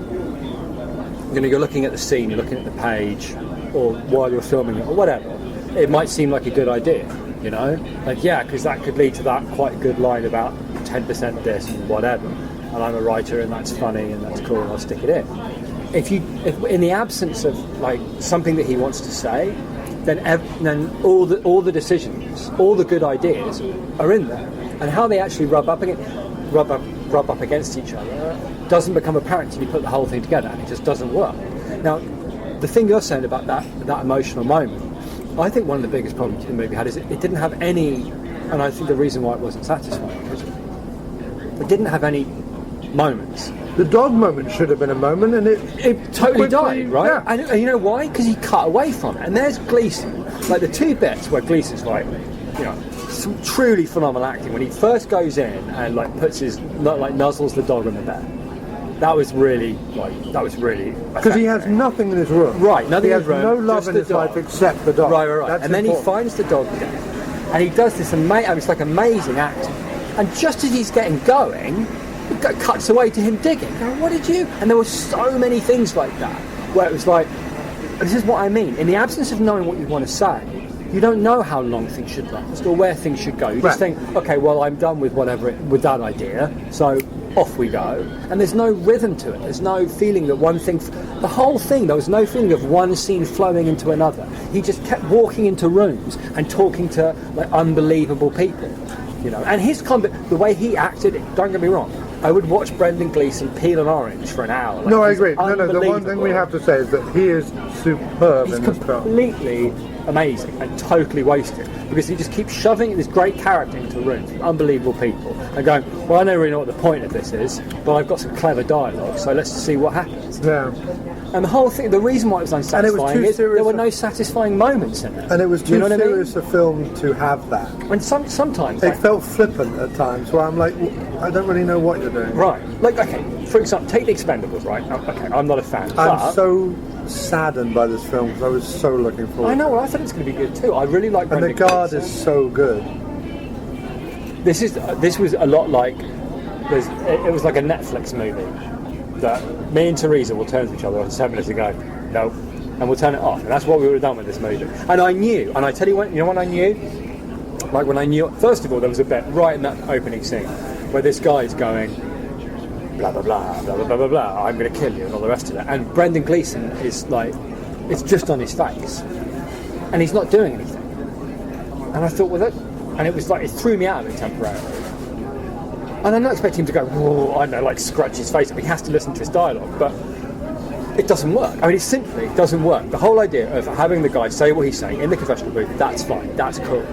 You're looking at the scene, you're looking at the page, or while you're filming it, or whatever. It might seem like a good idea, because that could lead to that quite good line about 10% this and whatever. And I'm a writer, and that's funny, and that's cool, and I'll stick it in. If in the absence of like something that he wants to say, then all the decisions, all the good ideas are in there, and how they actually rub up against each other doesn't become apparent until you put the whole thing together, and it just doesn't work. Now, the thing you're saying about that emotional moment, I think one of the biggest problems the movie had is it didn't have any, and I think the reason why it wasn't satisfying is it didn't have any moments. The dog moment should have been a moment, and it totally died, right? Yeah. And you know why? Because he cut away from it. And there's Gleeson, like the two bits where Gleeson's like, some truly phenomenal acting. When he first goes in and like puts his nuzzles the dog on the bed. That was really because he has nothing in his room. Right, nothing in his room. He has no love in his life except the dog. Right. That's and then he finds the dog again, and he does this it's like amazing acting. And just as he's getting going, it cuts away to him digging. What did you? And there were so many things like that where it was like, this is what I mean. In the absence of knowing what you want to say, you don't know how long things should last or where things should go. You just think, okay, well, I'm done with with that idea, so off we go. And there's no rhythm to it. There's no feeling that one thing... The whole thing, there was no feeling of one scene flowing into another. He just kept walking into rooms and talking to like unbelievable people, you know. And his the way he acted, don't get me wrong, I would watch Brendan Gleeson peel an orange for an hour. No, I agree. No, the one thing we have to say is that he is superb in this film. Completely amazing and totally wasted, because he just keeps shoving this great character into rooms with unbelievable people and going, well, I don't really know what the point of this is, but I've got some clever dialogue, so let's see what happens. Yeah. And the whole thing, the reason why it was unsatisfying is there were no satisfying moments in it. And it was too serious a film to have that. And sometimes... It felt flippant at times, where I'm like, I don't really know what you're doing. Right. Like, okay, for example, take The Expendables, right? Okay, I'm not a fan. I'm so saddened by this film, because I was so looking forward to it. I know, well, I thought it's going to be good too. I really like Brendan Gleeson. And the guard is so good. This was a lot like... It was like a Netflix movie that me and Teresa will turn to each other on 7 minutes and go, no, and we'll turn it off. And that's what we would have done with this movie. And I knew, and I tell you what, you know what I knew? Like when I knew, first of all, there was a bit right in that opening scene where this guy's going, blah, blah, blah, blah, blah, blah, blah, blah, I'm going to kill you, and all the rest of it. And Brendan Gleeson is like, it's just on his face. And he's not doing anything. And I thought, well, and it was like, it threw me out of it temporarily. And I'm not expecting him to go, whoa, I don't know, like scratch his face up. He has to listen to his dialogue, but it doesn't work. I mean, it simply doesn't work. The whole idea of having the guy say what he's saying in the confessional booth, that's fine, that's cool.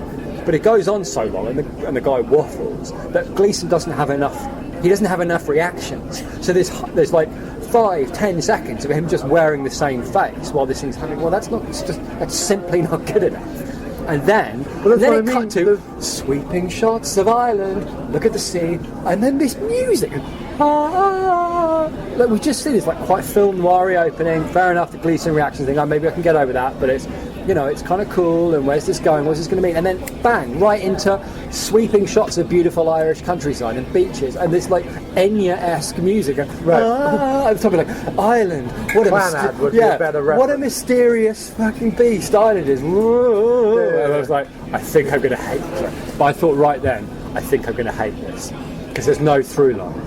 But it goes on so long, and the guy waffles, that Gleeson doesn't have enough. He doesn't have enough reactions. So there's like 5-10 seconds of him just wearing the same face while this thing's happening. Well, that's simply not good enough. And then it cut to sweeping shots of Ireland, look at the sea, and then this music. Like we've just seen this like quite film noir opening. Fair enough, the Gleeson reaction thing. Maybe I can get over that, but it's, you know, it's kind of cool. And where's this going? What's this going to mean? And then bang, right into sweeping shots of beautiful Irish countryside and beaches, and this like Enya-esque music. Right. I'm talking like Ireland. What a mysterious fucking beast Ireland is. Whoa. And I was like, I think I'm going to hate it. But I thought right then, I think I'm going to hate this because there's no through line.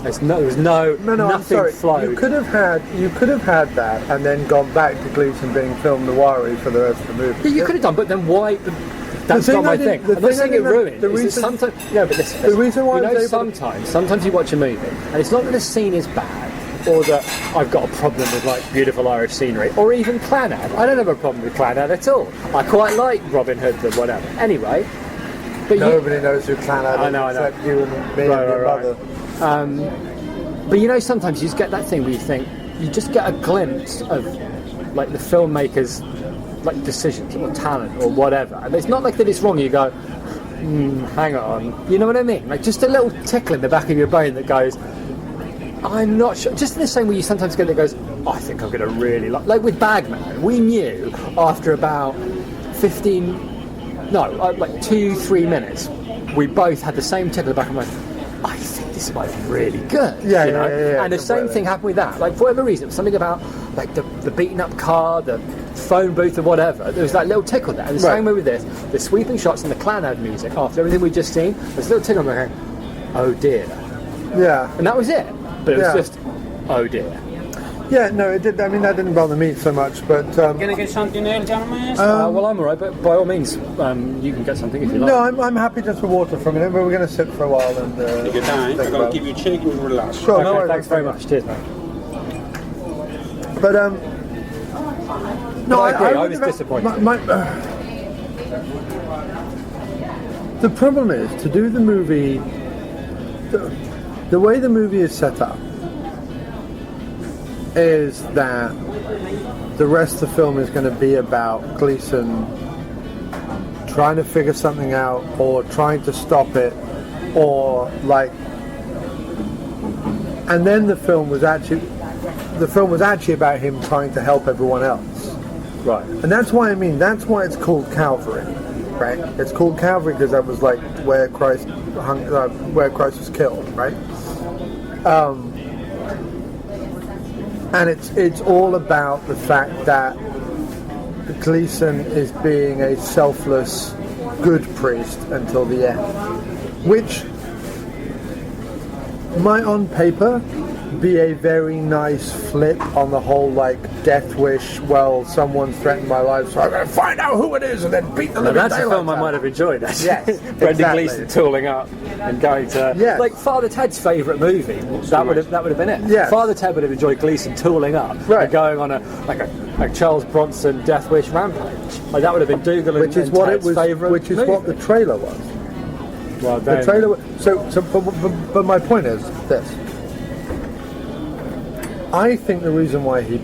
Nothing flowed. You could have had that and then gone back to Gleeson being film noir for the rest of the movie. Yeah, you could have done, but then why? That's not my thing. I'm not saying it ruined. The reason why, you know, sometimes you watch a movie and it's not that the scene is bad, or that I've got a problem with like beautiful Irish scenery, or even Clannad. I don't have a problem with Clannad at all. I quite like Robin Hood and whatever. Anyway, but nobody knows who Clannad is except you and me and your mother. But you know, sometimes you just get that thing where you think, you just get a glimpse of like the filmmaker's like decisions or talent or whatever, and it's not like that it's wrong. You go, hang on, you know what I mean? Like just a little tickle in the back of your brain that goes, I'm not sure. Just in the same way you sometimes get that goes, I think I'm going to really like with Bagman. We knew after about 2-3 minutes, we both had the same tickle in the back of my mind. I think this might be really good. Yeah. And the same thing happened with that. Like for whatever reason, it was something about like the beaten up car, the phone booth or whatever. There was that little tickle there. And the same way with this, the sweeping shots and the Clannad music after everything we'd just seen, there's a little tickle going, oh dear. Yeah. And that was it. But it was just, oh dear. Yeah, no, it did. I mean, that didn't bother me so much, but... Can I get something else, gentlemen? Well, I'm alright, but by all means, you can get something if you like. No, I'm happy just for water for a minute, but we're going to sit for a while and... Take your time. I'm going to give you a check and relax. Sure, okay, thanks very much. Cheers, mate. But, no, I agree. I was disappointed. The problem is, to do the movie... The way the movie is set up is that the rest of the film is going to be about Gleeson trying to figure something out or trying to stop it, or like, and then the film was actually about him trying to help everyone else, right? And that's why it's called Calvary, right? It's called Calvary because that was like where Christ was killed, right? And it's all about the fact that Gleeson is being a selfless, good priest until the end, which might on paper be a very nice flip on the whole, like, death wish, well, someone threatened my life, so I'm going to find out who it is and then beat the living That's a daylights film I out. might have enjoyed, actually. Yes, Brendan Gleeson tooling up and going to... Yes. Like, Father Ted's favourite movie, that would have been it. Yes. Father Ted would have enjoyed Gleeson tooling up and going on a Charles Bronson death wish rampage. Like, that would have been Dougal and Ted's favourite Which is movie. what the trailer was. Well, The trailer was... But my point is this. I think the reason why he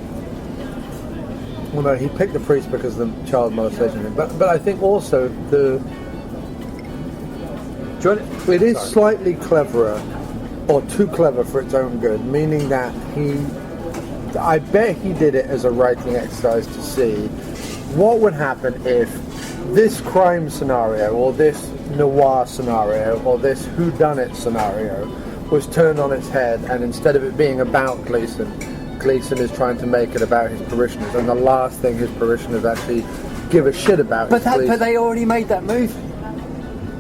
picked the priest because of the child molestation thing, but I think also it is slightly cleverer, or too clever for its own good, meaning that I bet he did it as a writing exercise to see what would happen if this crime scenario, or this noir scenario, or this whodunit scenario was turned on its head, and instead of it being about Gleeson is trying to make it about his parishioners, and the last thing his parishioners actually give a shit about is Gleeson. But they already made that movie.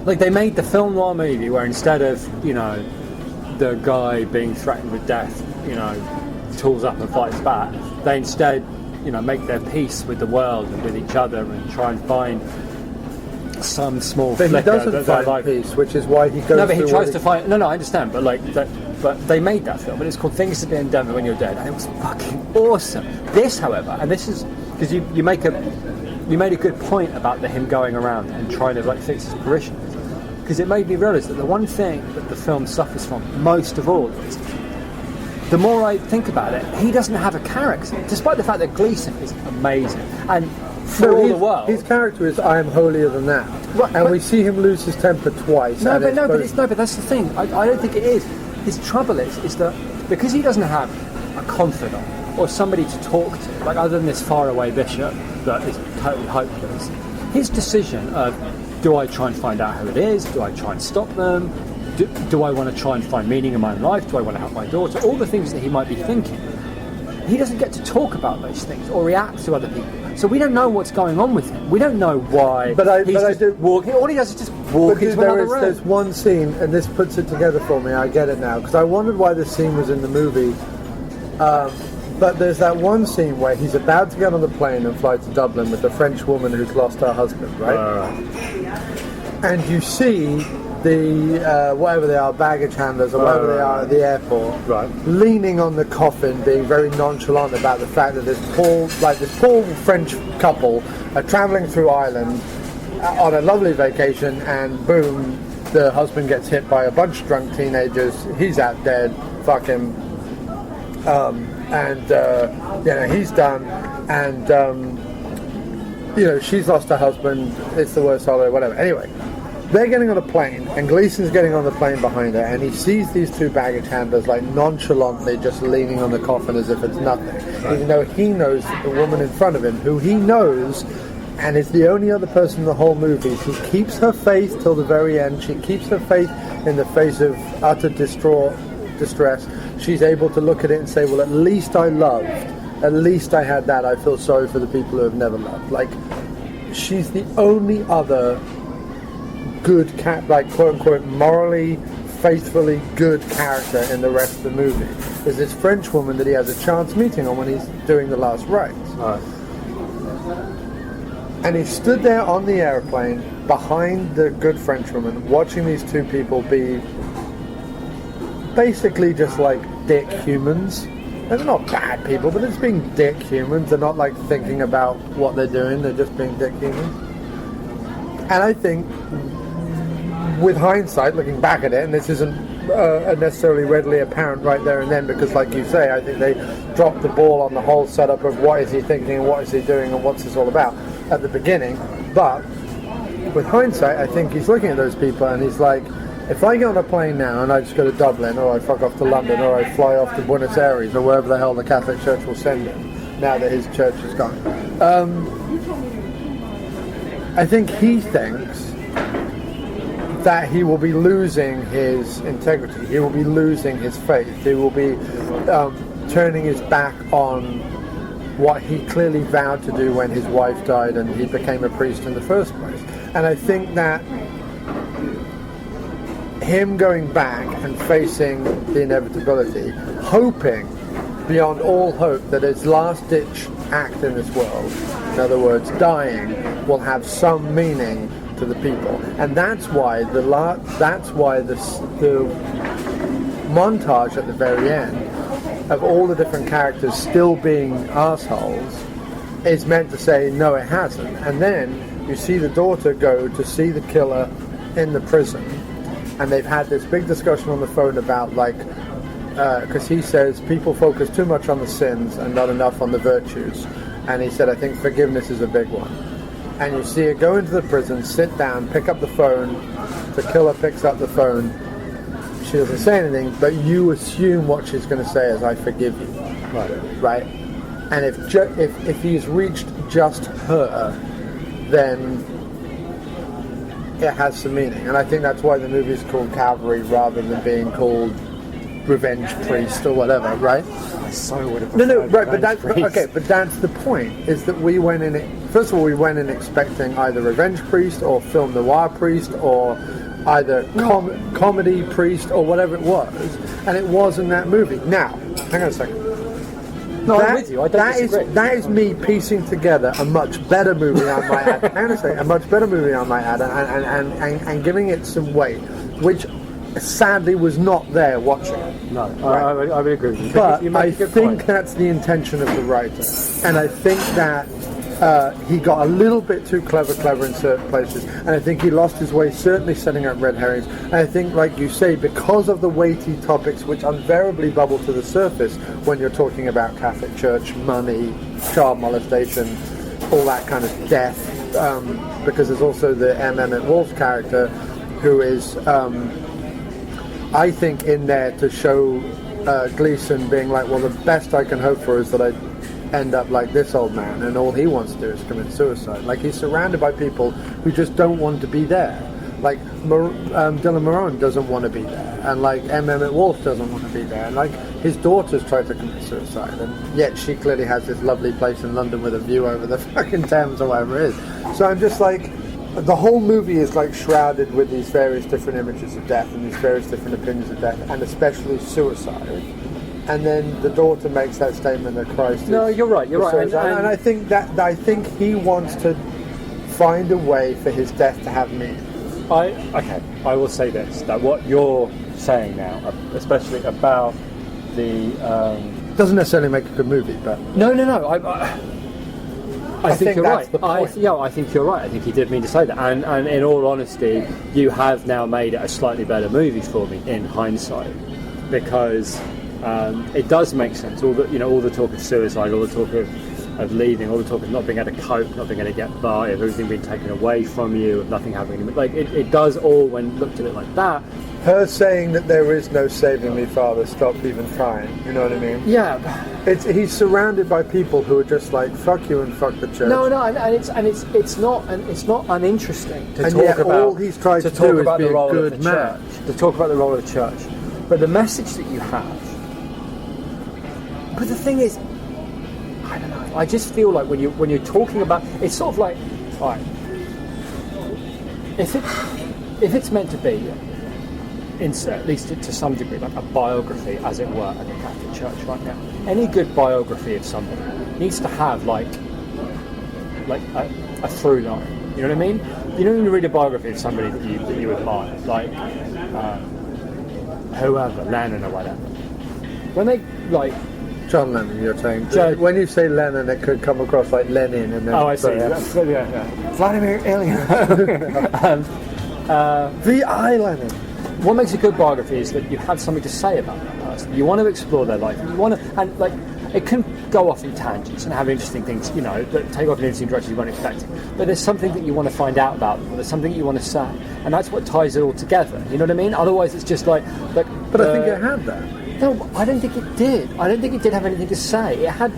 Like, they made the film noir movie where instead of, the guy being threatened with death, tools up and fights back, they instead, make their peace with the world and with each other and try and find some small but flicker he doesn't find peace, which is why he goes. No, but he tries to find. No, I understand, but but they made that film, and it's called Things to Do in Denver When You're Dead, and it was fucking awesome. This, however, and this is because you made a good point about him going around and trying to fix his parishioners, because it made me realise that the one thing that the film suffers from most of all is, the more I think about it, he doesn't have a character, despite the fact that Gleeson is amazing and. For all the world, his character is I am holier than that, right, and we see him lose his temper twice. But that's the thing. I don't think it is. His trouble is that because he doesn't have a confidant or somebody to talk to, like other than this faraway bishop that is totally hopeless, his decision of do I try and find out who it is? Do I try and stop them? Do I want to try and find meaning in my own life? Do I want to help my daughter? All the things that he might be thinking. He doesn't get to talk about those things or react to other people. So we don't know what's going on with him. We don't know why he's walking. All he does is just walk into another room. There's one scene, and this puts it together for me. I get it now, because I wondered why this scene was in the movie. But there's that one scene where he's about to get on the plane and fly to Dublin with the French woman who's lost her husband, right? And you see the whatever they are, baggage handlers or whatever they are at the airport, leaning on the coffin, being very nonchalant about the fact that this poor French couple are travelling through Ireland on a lovely vacation, and boom, the husband gets hit by a bunch of drunk teenagers. He's out dead. Fuck him. He's done, and she's lost her husband. It's the worst holiday, whatever. Anyway. They're getting on a plane, and Gleeson's getting on the plane behind her, and he sees these two baggage handlers nonchalantly just leaning on the coffin as if it's nothing, even though he knows that the woman in front of him, who he knows, and is the only other person in the whole movie, she keeps her faith till the very end. She keeps her faith in the face of utter distress. She's able to look at it and say, well, at least I loved. At least I had that. I feel sorry for the people who have never loved. She's the only other good quote-unquote morally, faithfully good character in the rest of the movie. There's this French woman that he has a chance meeting on when he's doing the last rites. And he stood there on the airplane behind the good French woman, watching these two people be basically just dick humans. And they're not bad people, but they're just being dick humans. They're not thinking about what they're doing, they're just being dick humans. And I think, with hindsight, looking back at it, and this isn't necessarily readily apparent right there and then, because like you say, I think they dropped the ball on the whole setup of what is he thinking and what is he doing and what's this all about at the beginning. But with hindsight, I think he's looking at those people and he's like, if I get on a plane now and I just go to Dublin, or I fuck off to London, or I fly off to Buenos Aires, or wherever the hell the Catholic Church will send him now that his church is gone, I think he thinks that he will be losing his integrity, he will be losing his faith, he will be turning his back on what he clearly vowed to do when his wife died and he became a priest in the first place. And I think that him going back and facing the inevitability, hoping beyond all hope that his last-ditch act in this world, in other words, dying, will have some meaning to the people, and that's why the montage at the very end of all the different characters still being assholes is meant to say no, it hasn't. And then you see the daughter go to see the killer in the prison, and they've had this big discussion on the phone about because he says people focus too much on the sins and not enough on the virtues, and he said I think forgiveness is a big one. And you see her go into the prison, sit down, pick up the phone, the killer picks up the phone, she doesn't say anything, but you assume what she's going to say is I forgive you, right? And if he's reached just her, then it has some meaning. And I think that's why the movie is called Calvary rather than being called Revenge Priest or whatever, right? I so would have No, right, but that's the point. Is that we went in it. First of all, we went in expecting either Revenge Priest or film noir priest or either comedy priest or whatever it was, and it wasn't that movie. Now, hang on a second. No, I'm with you. I don't disagree. That is me piecing together a much better movie on my ad. Hang on a second. A much better movie on my ad and giving it some weight, which sadly was not there watching it. No, right. I would agree with you. But I think that's the intention of the writer, and I think that he got a little bit too clever in certain places, and I think he lost his way, certainly setting up red herrings. And I think, like you say, because of the weighty topics which invariably bubble to the surface when you're talking about Catholic Church, money, child molestation, all that kind of death, because there's also the M. Emmett Walsh character who is I think in there to show Gleeson being like, well, the best I can hope for is that I end up like this old man, and all he wants to do is commit suicide. Like, he's surrounded by people who just don't want to be there. Like Dylan Moran doesn't want to be there, and like M. Emmett Walsh doesn't want to be there, and like his daughter's tried to commit suicide, and yet she clearly has this lovely place in London with a view over the fucking Thames or whatever it is. So I'm just like, the whole movie is like shrouded with these various different images of death and these various different opinions of death, and especially suicide. And then the daughter makes that statement that Christ. No, you're right. You're right. And I think he wants to find a way for his death to have meaning. I will say this: that what you're saying now, especially about the doesn't necessarily make a good movie, but no. I think you're right. I think you're right. I think he did mean to say that. And in all honesty, you have now made it a slightly better movie for me in hindsight, because it does make sense. All the talk of suicide, all the talk of leaving, all the talk of not being able to cope, not being able to get by, of everything being taken away from you, of nothing happening. Like it does all, when looked at it like that. Her saying that there is no saving me, Father, stop even trying. You know what I mean? Yeah. He's surrounded by people who are just like, fuck you and fuck the church. No, and it's not uninteresting to talk about. All he's tried to do is be a good man. To talk about the role of the church, but the message that you have. But the thing is, I don't know. I just feel like when you're talking about, it's sort of like, all right, if it's meant to be, at least to some degree, like a biography, as it were, of the Catholic Church right now. Any good biography of somebody needs to have like a through line. You know what I mean? You don't even read a biography of somebody that you admire, like whoever, Lennon or whatever. When they like John Lennon, you're saying. When you say Lennon, it could come across like Lenin, and then. Oh, I see. Yeah. Vladimir Ilyin. V.I. Lenin. What makes a good biography is that you have something to say about that person. You want to explore their life. It can go off in tangents and have interesting things, that take off in interesting directions you weren't expecting. But there's something that you want to find out about them. There's something that you want to say, and that's what ties it all together. You know what I mean? Otherwise, it's just like. But I think it had that. No, I don't think it did. I don't think it did have anything to say. It had.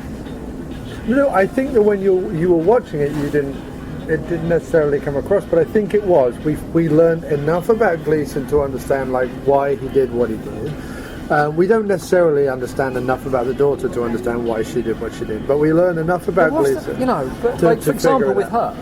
No, I think that when you were watching it, it didn't necessarily come across, but I think it was. We learned enough about Gleeson to understand like why he did what he did. We don't necessarily understand enough about the daughter to understand why she did what she did, but we learn enough about Gleeson. For example, with her,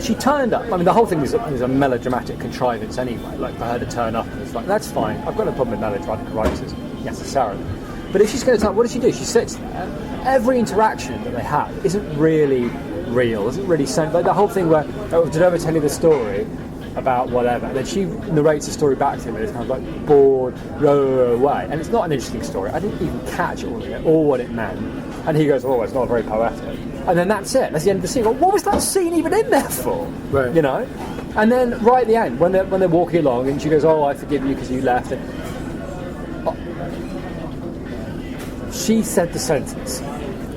she turned up. I mean, the whole thing was a melodramatic contrivance anyway. Like for her to turn up, and it's like that's fine. I've got no problem with melodramatic writers necessarily. But if she's going to turn up, what does she do? She sits there. Every interaction that they have isn't really real. Isn't really sent. Like the whole thing where did I ever tell you the story about whatever, and then she narrates the story back to him, and it's kind of like bored, way, and it's not an interesting story. I didn't even catch all of it or what it meant, and he goes, "Oh, it's not very poetic," and then that's it. That's the end of the scene. Well, what was that scene even in there for? Right. You know, and then right at the end, when they're walking along, and she goes, "Oh, I forgive you because you left," and she said the sentence,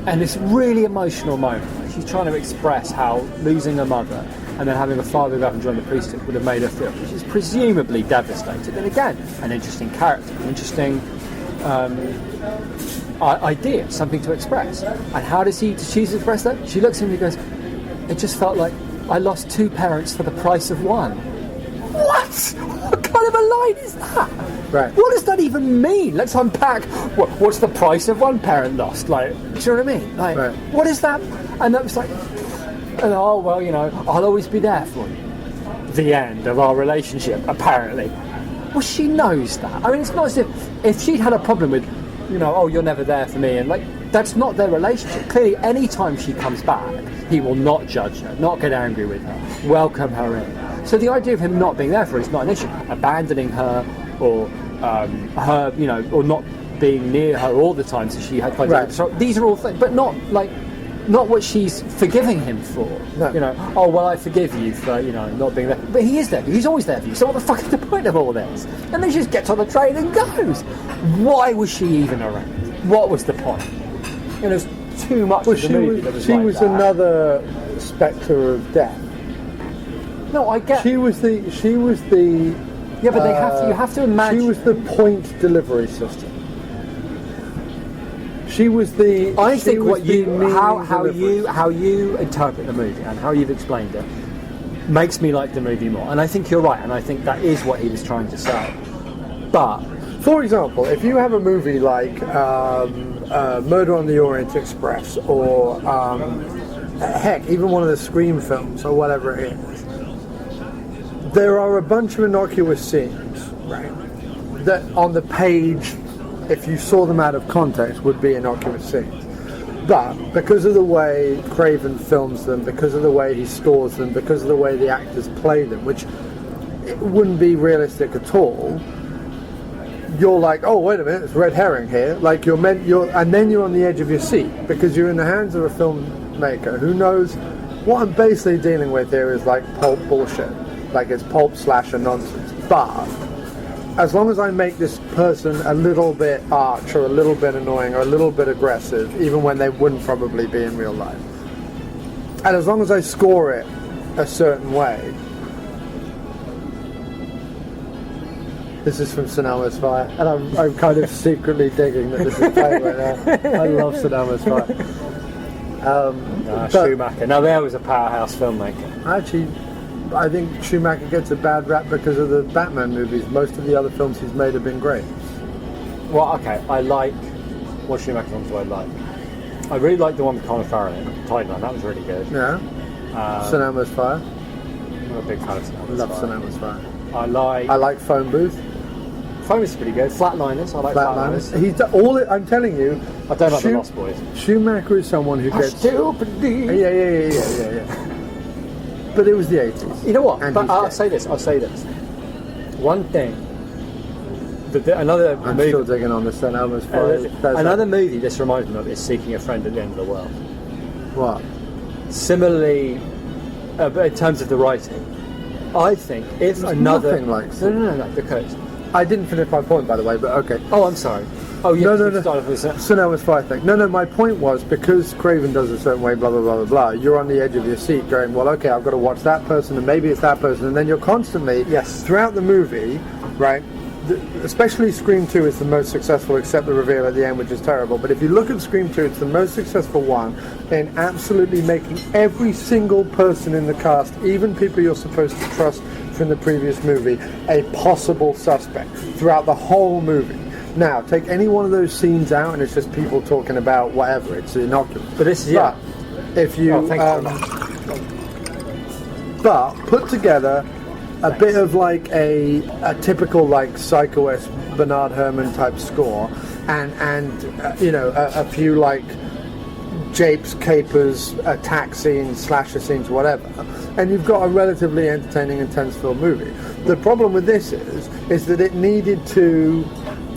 and this really emotional moment. She's trying to express how losing her mother and then having a father who happened to join the priesthood would have made her feel. She's presumably devastated. And again, an interesting character, an interesting idea, something to express. And how does she express that? She looks at him and goes, "It just felt like I lost 2 parents for the price of 1. What? What kind of a line is that? Right. What does that even mean? Let's unpack. What's the price of 1 parent lost? Like, do you know what I mean? Like, right. What is that? And that was like, oh, well, I'll always be there for you. The end of our relationship, apparently. Well, she knows that. I mean, it's not as if she'd had a problem with, oh, you're never there for me, and like, that's not their relationship. Clearly, any time she comes back, he will not judge her, not get angry with her, welcome her in. So the idea of him not being there for her is not an issue. Abandoning her, or her, or not being near her all the time, so she had quite. Right. So these are all things, but not what she's forgiving him for. No. Oh, well, I forgive you for, not being there. But he is there. He's always there for you. So what the fuck is the point of all this? And then she just gets on the train and goes. Why was she even around? What was the point? There's too much of the movie that was she like was that. Another spectre of death. No, I get... She was the... Yeah, but you have to imagine... She was the point delivery system. She was the. I think how you interpret the movie and how you've explained it makes me like the movie more. And I think you're right, and I think that is what he was trying to say. But, for example, if you have a movie like Murder on the Orient Express, or heck, even one of the Scream films, or whatever it is, there are a bunch of innocuous scenes, right, that on the page, if you saw them out of context, would be innocuous scenes. But because of the way Craven films them, because of the way he stores them, because of the way the actors play them, which it wouldn't be realistic at all, you're like, oh, wait a minute, it's red herring here. Like and then you're on the edge of your seat because you're in the hands of a filmmaker who knows what I'm basically dealing with here is like pulp bullshit, like it's pulp slasher nonsense. But as long as I make this person a little bit arch or a little bit annoying or a little bit aggressive, even when they wouldn't probably be in real life, and as long as I score it a certain way. This is from St. Elmo's Fire, and I'm kind of secretly digging that this is playing right now. I love St. Elmo's Fire. Schumacher. Now there was a powerhouse filmmaker. Actually, I think Schumacher gets a bad rap because of the Batman movies. Most of the other films he's made have been great. Well, okay, I like what Schumacher films do I like. I really like the one with Colin Farrell in it, Tideline. That was really good. Yeah. St. Elmo's Fire. I'm a big fan of St. Elmo's Fire. Love St. Elmo's Fire. I like Phone Booth. Phone Booth is pretty good. Flatliners. I like Flatliners. He's done all it. I'm telling you. I don't like the Lost Boys. Schumacher is someone who gets. Still believe. Yeah. But it was the 80s. You know what? But I'll say this. One thing. Another I'm movie. Still digging on the St. Elmo's Fire. Another movie this reminds me of is Seeking a Friend at the End of the World. What? Similarly, in terms of the writing, I think if another... Nothing like No, because... I didn't finish my point, by the way, but okay. Oh, I'm sorry. Oh, yeah. No. St. Elmo's Fire thing. No, my point was, because Craven does a certain way, blah, blah, blah, blah, blah, you're on the edge of your seat going, well, okay, I've got to watch that person, and maybe it's that person, and then you're constantly, throughout the movie, right, especially Scream 2 is the most successful, except the reveal at the end, which is terrible, but if you look at Scream 2, it's the most successful one in absolutely making every single person in the cast, even people you're supposed to trust from the previous movie, a possible suspect throughout the whole movie. Now, take any one of those scenes out, and it's just people talking about whatever. It's innocuous. But this is But if you, but put together a bit of like a typical like Psycho-esque Bernard Herrmann type score, and you know, a few like japes, capers, attack scenes, slasher scenes, whatever, and you've got a relatively entertaining, intense film movie. The problem with this is that it needed to.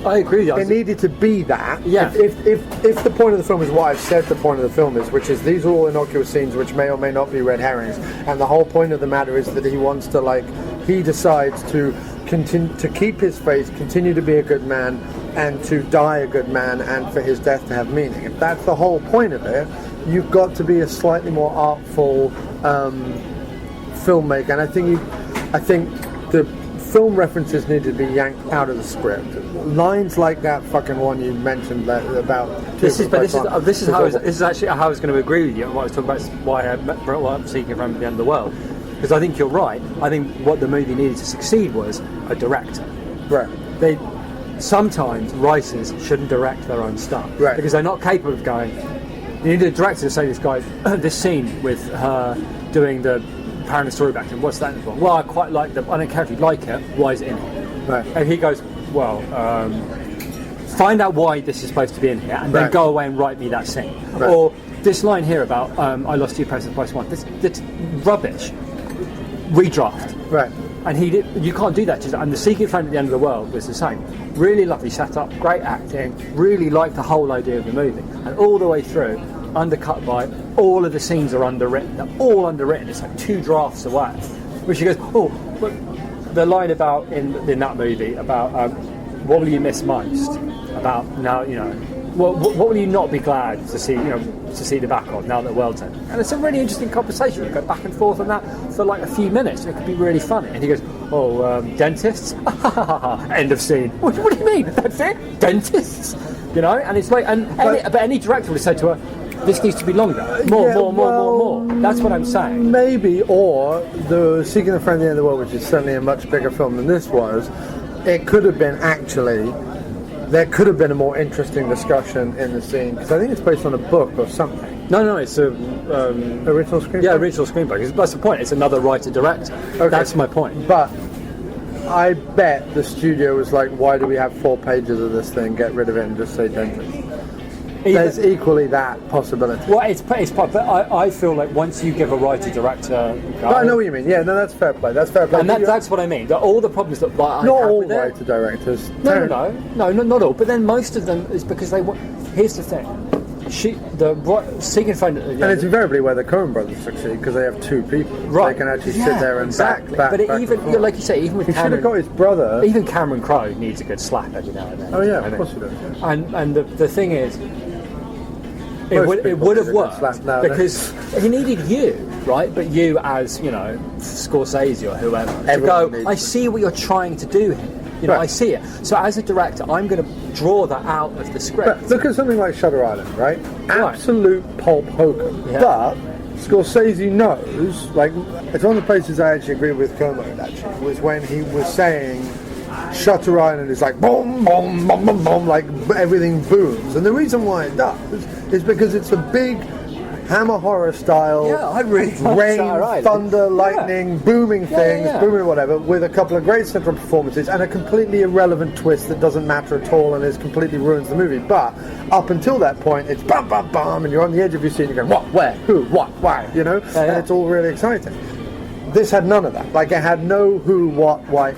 I agree. It needed to be that. Yeah. If the point of the film is what I've said the point of the film is, which is these are all innocuous scenes which may or may not be red herrings, and the whole point of the matter is that he wants to he decides to continue to keep his faith, continue to be a good man, and to die a good man, and for his death to have meaning. If that's the whole point of it, you've got to be a slightly more artful filmmaker, and I think the film references need to be yanked out of the script. Lines like that fucking one you mentioned about this is actually how I was going to agree with you. And what I was talking about is why I brought up Seeking from the End of the World, because I think you're right. I think what the movie needed to succeed was a director. Right. Sometimes writers shouldn't direct their own stuff, right, because they're not capable of going. You need a director to say, this guy, this scene with her doing the parent story back to him, what's that for? Well, I quite like I don't care if you like it, why is it in here? Right. And he goes, well, find out why this is supposed to be in here, and then go away and write me that scene. Right. Or this line here about I lost you, President Price one. This rubbish. Redraft. Right. And you can't do that. And The Secret Friend at the End of the World was the same. Really lovely setup, great acting, really liked the whole idea of the movie. And all the way through, undercut by all of the scenes are underwritten. They're all underwritten. It's like 2 drafts away. Which she goes, but the line about in that movie about what will you miss most? About now, you know, what will you not be glad to see, you know, to see the back of now that the world's end? And it's a really interesting conversation. You go back and forth on that for like a few minutes, and it could be really funny. And he goes, dentists? End of scene. What do you mean? That's it? Dentists? You know? And it's like, but any director would have said to her, this needs to be longer. More. That's what I'm saying. Maybe, or the Seeking the Friend at the End of the World, which is certainly a much bigger film than this was, it could have been there could have been a more interesting discussion in the scene, because I think it's based on a book or something. No, it's a original screenplay. Yeah, original screenplay. That's the point. It's another writer-director. Okay. That's my point. But I bet the studio was like, why do we have 4 pages of this thing? Get rid of it and just say dentist. There's equally that possibility. Well, it's but I feel like once you give a writer-director... I know what you mean. Yeah, no, that's fair play. That's fair play. And that's what I mean. All the problems that I not have all with writer-directors. No, not all. But then most of them is because they want... Here's the thing. Seeking Friend... And it's invariably where the Coen brothers succeed, because they have 2 people. Right. They can actually sit there and back. But even, like you say, even with Cameron... He should have got his brother... Even Cameron Crowe needs a good slap every now and then. Oh, yeah, of course he does. And the thing is... It would have worked because he needed you, right? But you, as you know, Scorsese or whoever, to go. I see what you're trying to do here. You know, I see it. So as a director, I'm going to draw that out of the script. But look at something like Shutter Island, right? Absolute pulp hokum. Yeah. But Scorsese knows. Like, it's one of the places I actually agree with Kermode. Actually, was when he was saying. Shutter Island is like boom, boom, boom, boom, boom, like everything booms, and the reason why it does is because it's a big Hammer horror style, I really rain, thunder, lightning, booming things, booming whatever, with a couple of great central performances and a completely irrelevant twist that doesn't matter at all and completely ruins the movie. But up until that point, it's bam, bam, bam, and you're on the edge of your seat and you're going, what, where, who, what, why, you know, and it's all really exciting. This had none of that. Like, it had no who, what, why.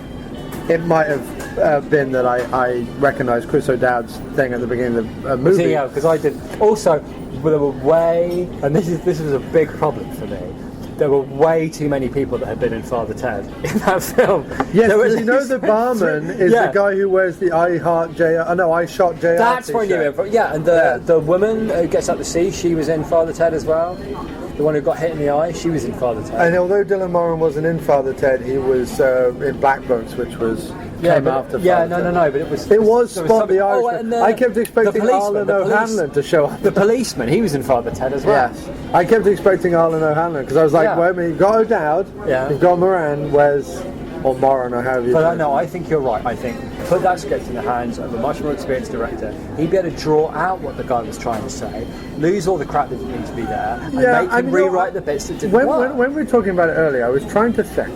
It might have been that I recognised Chris O'Dowd's thing at the beginning of the movie. Yeah, because I did. Also, there were and this is a big problem for me. There were way too many people that had been in Father Ted in that film. Yes, you know the barman is the guy who wears the I Heart JR. Oh, no, I Shot JR. That's where you went from. Yeah, and the woman who gets out to sea, she was in Father Ted as well. The one who got hit in the eye, she was in Father Ted. And although Dylan Moran wasn't in Father Ted, he was in Black Bones, which came after Father Ted. No, but it was Spot the Irishman. I kept expecting Arlen O'Hanlon to show up. The policeman, he was in Father Ted as well. Yes. I kept expecting Arlen O'Hanlon, because I was like, wait a minute, you've got O'Dowd, you've got Moran, or Moran, or however you But no, I think you're right. I think put that script in the hands of a much more experienced director, he'd be able to draw out what the guy was trying to say, lose all the crap that didn't need to be there, and make him rewrite the bits that didn't work. When we were talking about it earlier, I was trying to think.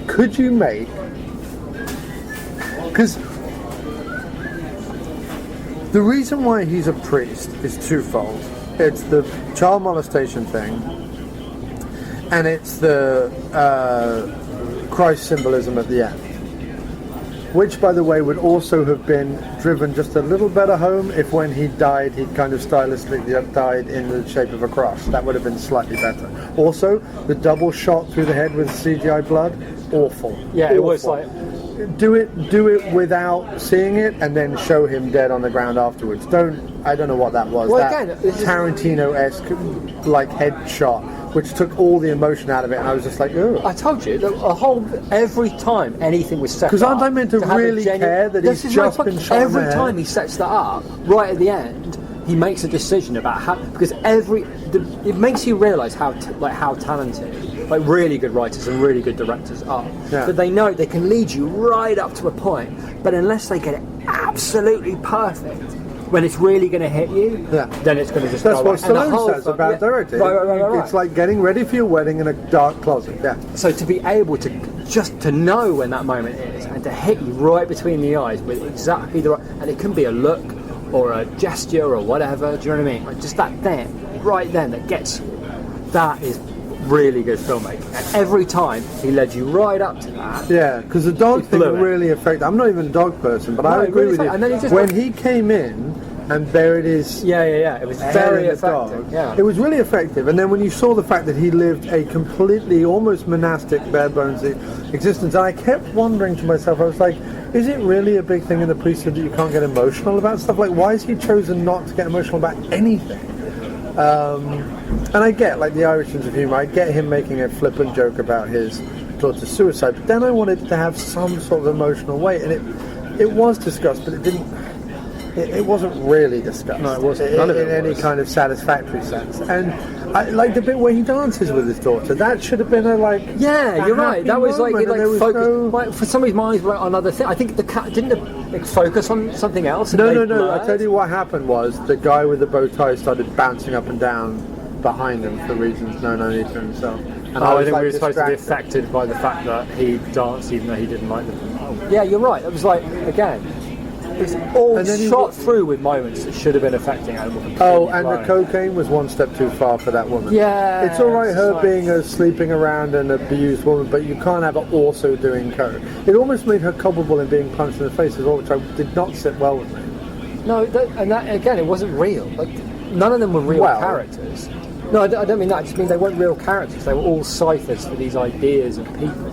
Could you make... Because the reason why he's a priest is twofold. It's the child molestation thing, and it's the Christ symbolism at the end, which, by the way, would also have been driven just a little better home if when he died, he'd kind of stylistically died in the shape of a cross. That would have been slightly better. Also, the double shot through the head with CGI blood, awful. Yeah, awful. It was like... Do it without seeing it, and then show him dead on the ground afterwards. I don't know what that was. Well, that again, Tarantino-esque like headshot, which took all the emotion out of it, and I was just like, ugh. I told you, every time anything was set up... Because aren't I meant to really care that he's just been shot in the head? Every time he sets that up, right at the end, he makes a decision about how... Because it makes you realise how talented, like really good writers and really good directors are. Yeah. That they know they can lead you right up to a point, but unless they get it absolutely perfect, when it's really going to hit you, then it's going to just That's go what right. Stallone says about directing. Right. It's like getting ready for your wedding in a dark closet. Yeah. So to be able to just to know when that moment is and to hit you right between the eyes with exactly the right, and it can be a look or a gesture or whatever. Do you know what I mean? Like just that thing right then that gets you. That is really good filmmaking, and every time he led you right up to that. Yeah, because the dog thing really affected. I'm not even a dog person, but I agree with you. And then when he came in and buried his it was very effective. Yeah, it was really effective. And then when you saw the fact that he lived a completely almost monastic, bare bones existence, and I kept wondering to myself, I was like, is it really a big thing in the priesthood that you can't get emotional about stuff? Like, why has he chosen not to get emotional about anything? And I get, like, the Irish sense of humour. I get him making a flippant joke about his daughter's suicide, but then I wanted to have some sort of emotional weight, and it was discussed, but it didn't. It wasn't really discussed. No, it wasn't. None of it in any kind of satisfactory sense. And I like the bit where he dances with his daughter. That should have been a like. Yeah, you're right. That was like focus. For some of his minds were on other things. I think the cat didn't focus on something else. No. I tell you what happened was the guy with the bow tie started bouncing up and down behind him for reasons known only to himself. And I think we were supposed to be affected by the fact that he danced even though he didn't like them. Oh. Yeah, you're right. It was like, again, it's all shot through with moments that should have been affecting animals. And the cocaine was one step too far for that woman. Yeah. It's alright her being a sleeping around and abused woman, but you can't have her also doing coke. It almost made her culpable in being punched in the face as well, which did not sit well with me. No, again, it wasn't real. Like, none of them were real characters. No, I don't mean that. I just mean they weren't real characters. They were all ciphers for these ideas of people.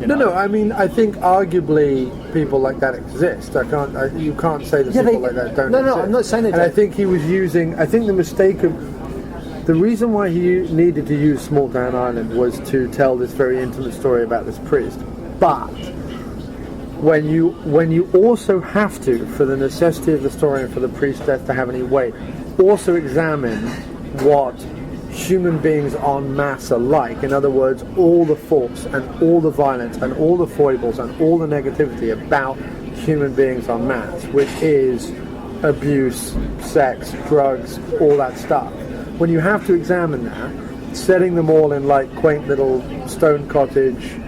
No. I mean, I think arguably people like that exist. You can't say that people like that don't exist. No, I'm not saying they don't. And I think he was using. I think the mistake of the reason why he needed to use Small Town Ireland was to tell this very intimate story about this priest. But when you also have to, for the necessity of the story and for the priest's death to have any weight, also examine what human beings en masse are like. In other words, all the faults and all the violence and all the foibles and all the negativity about human beings en masse, which is abuse, sex, drugs, all that stuff. When you have to examine that, setting them all in like quaint little stone cottage,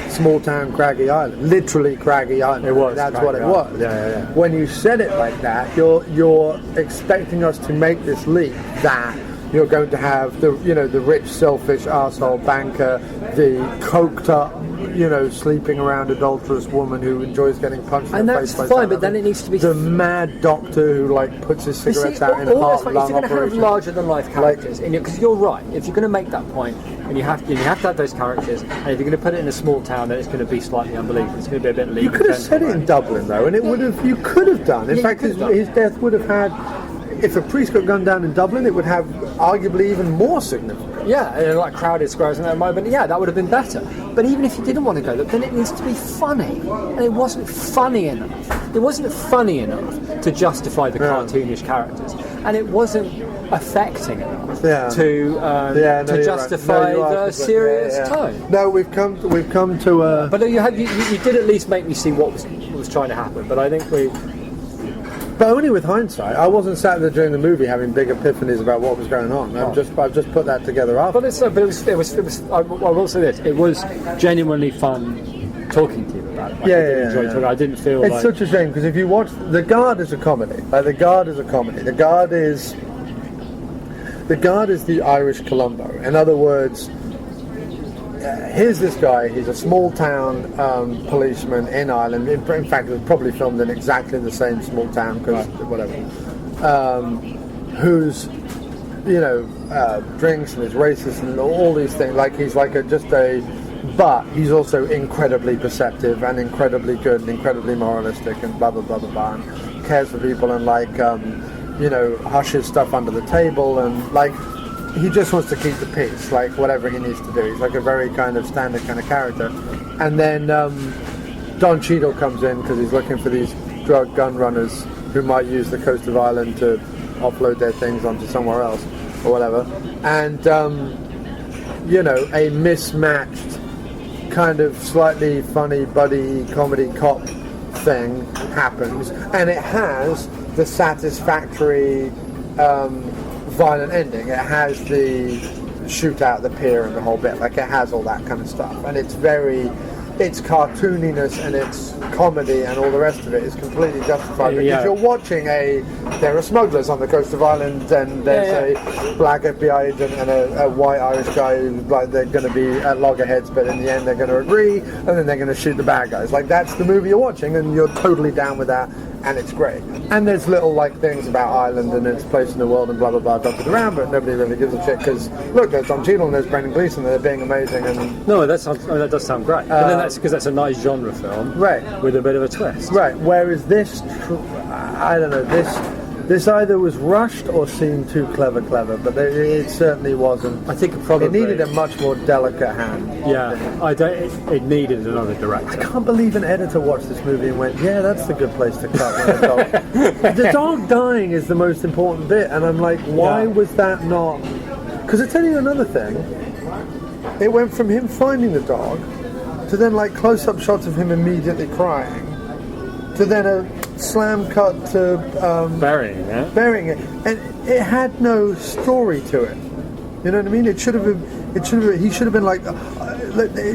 small town Craggy Island, literally Craggy Island. It was. That's what it was. Yeah. When you said it like that, you're expecting us to make this leap that you're going to have the rich, selfish arsehole banker, the coked up, sleeping around adulterous woman who enjoys getting punched in the face. And that's fine, but then it needs to be the mad doctor who puts his cigarettes out in a heart lung operation. If you're going to have larger than life characters, because you're right, if you're going to make that point, and you have to have those characters, and if you're going to put it in a small town, then it's going to be slightly unbelievable. It's going to be a bit. You could have said it in Dublin though, and it would have. You could have done. In fact, his death would have had. If a priest got gunned down in Dublin, it would have arguably even more significance. Yeah, like crowded squares in that moment, that would have been better. But even if you didn't want to go there, then it needs to be funny. And it wasn't funny enough. It wasn't funny enough to justify the cartoonish characters. and it wasn't affecting enough to justify the serious tone. No, we've come to. But you did at least make me see what was trying to happen. But I think But only with hindsight. I wasn't sat there during the movie having big epiphanies about what was going on. I've just put that together after. But it was. I will say this: it was genuinely fun talking to you about it. I did enjoy talking. I didn't feel it's such a shame because if you watch The Guard is a comedy. Like The Guard is a comedy. The Guard is the Irish Columbo. In other words, here's this guy. He's a small town policeman in Ireland. In fact, it was probably filmed in exactly the same small town because whatever. Who's drinks and is racist and all these things. Like he's like but he's also incredibly perceptive and incredibly good and incredibly moralistic and blah blah blah blah blah. And cares for people and hushes stuff under the table and he just wants to keep the peace, like whatever he needs to do. He's like a very kind of standard kind of character. And then Don Cheadle comes in because he's looking for these drug gun runners who might use the coast of Ireland to offload their things onto somewhere else or whatever. And a mismatched kind of slightly funny buddy comedy cop thing happens, and it has the satisfactory violent ending. It has the shootout, the pier, and the whole bit. Like it has all that kind of stuff, and it's cartooniness and its comedy and all the rest of it is completely justified because you're watching there are smugglers on the coast of Ireland and there's a black FBI agent and a white Irish guy who's like they're going to be at loggerheads, but in the end they're going to agree and then they're going to shoot the bad guys. Like that's the movie you're watching and you're totally down with that and it's great. And there's little things about Ireland and its place in the world and blah blah blah dotted around, but nobody really gives a shit because look, there's John Cheadle and there's Brendan Gleeson, they're being amazing. And that does sound great. But then that's because that's a nice genre film, right? With a bit of a twist, right? Whereas this, I don't know, this either was rushed or seemed too clever, but it certainly wasn't. I think it needed a much more delicate hand. Yeah, it needed another director. I can't believe an editor watched this movie and went, "Yeah, that's the good place to cut." The dog dying is the most important bit, and I'm like, why was that not? Because I tell you another thing. It went from him finding the dog to then close-up shots of him immediately crying, to then a slam cut to burying it, and it had no story to it. You know what I mean? He should have been it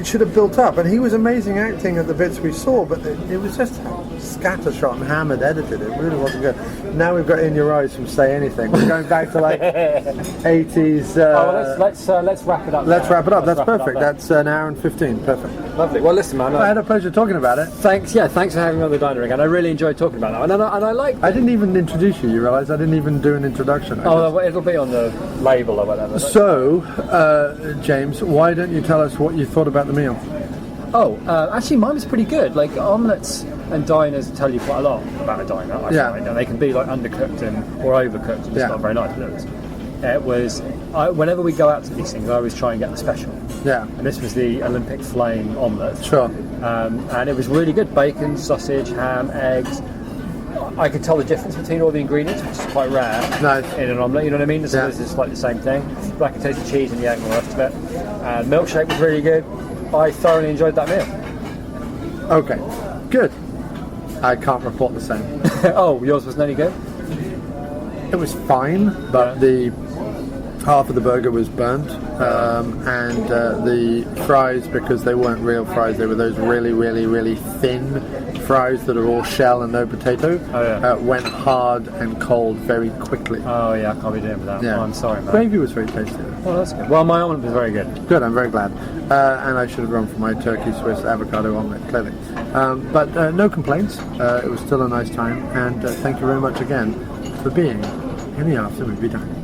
should have built up, and he was amazing acting at the bits we saw, but it was just scattershot and hammered edited. It really wasn't good. Now we've got In Your Eyes from Say Anything. We're going back to 80s. Let's wrap it up. Let's wrap it up. That's perfect. That's an hour and 15. Perfect. Lovely. Well, listen, man. I had a pleasure talking about it. Thanks. Yeah, thanks for having me on the diner again. I really enjoyed talking about that, and I like. I didn't even introduce you. You realise I didn't even do an introduction. It'll be on the label or whatever. So, James, why don't you tell us what you thought about the meal? Actually, mine was pretty good. Omelettes and diners tell you quite a lot about a diner. I find, and they can be undercooked or overcooked. And it's not very nice. It was. Whenever we go out to these things, I always try and get the special. Yeah. And this was the Olympic flame omelette. Sure. And it was really good. Bacon, sausage, ham, eggs. I could tell the difference between all the ingredients, which is quite rare in an omelette. You know what I mean? This is like the same thing. Like a taste of cheese and the egg and the rest of it. And milkshake was really good. I thoroughly enjoyed that meal. Okay, good. I can't report the same. Yours wasn't any good? It was fine, but the half of the burger was burnt, and the fries, because they weren't real fries, they were those really, really, really thin fries that are all shell and no potato, went hard and cold very quickly. Oh yeah, I can't be doing with that. Yeah. I'm sorry, man. Gravy was very tasty. Oh, that's good. Well, my omelette was very good. Good, I'm very glad. And I should have gone for my turkey Swiss avocado omelette, clearly. But no complaints. It was still a nice time, and thank you very much again for being in the After Movie Diner.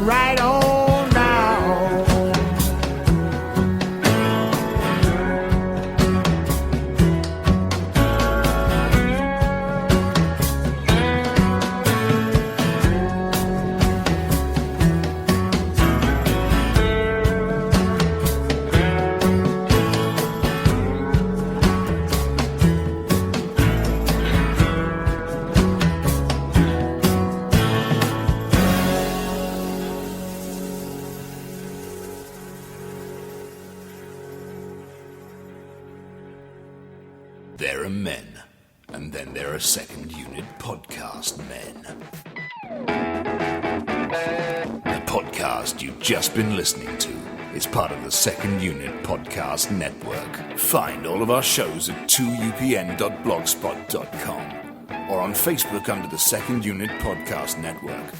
right on down. There are men, and then there are second unit podcast men. The podcast you've just been listening to is part of the Second Unit Podcast Network. Find all of our shows at 2upn.blogspot.com or on Facebook under the Second Unit Podcast Network.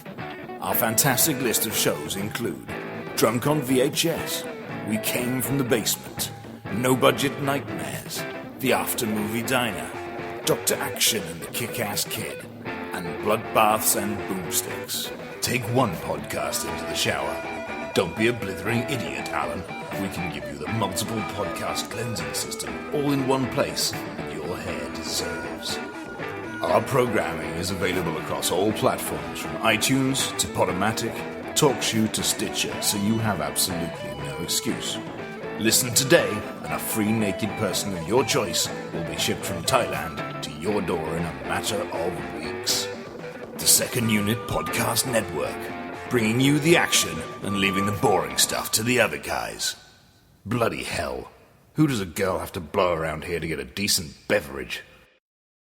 Our fantastic list of shows include Drunk on VHS, We Came from the Basement, No Budget Nightmares, The After Movie Diner, Dr. Action and the Kick-Ass Kid, and Bloodbaths and Boomsticks. Take one podcast into the shower. Don't be a blithering idiot, Alan. We can give you the multiple podcast cleansing system all in one place that your hair deserves. Our programming is available across all platforms, from iTunes to Podomatic, TalkShoe to Stitcher, so you have absolutely no excuse. Listen today, and a free naked person of your choice will be shipped from Thailand to your door in a matter of weeks. The Second Unit Podcast Network, bringing you the action and leaving the boring stuff to the other guys. Bloody hell, who does a girl have to blow around here to get a decent beverage?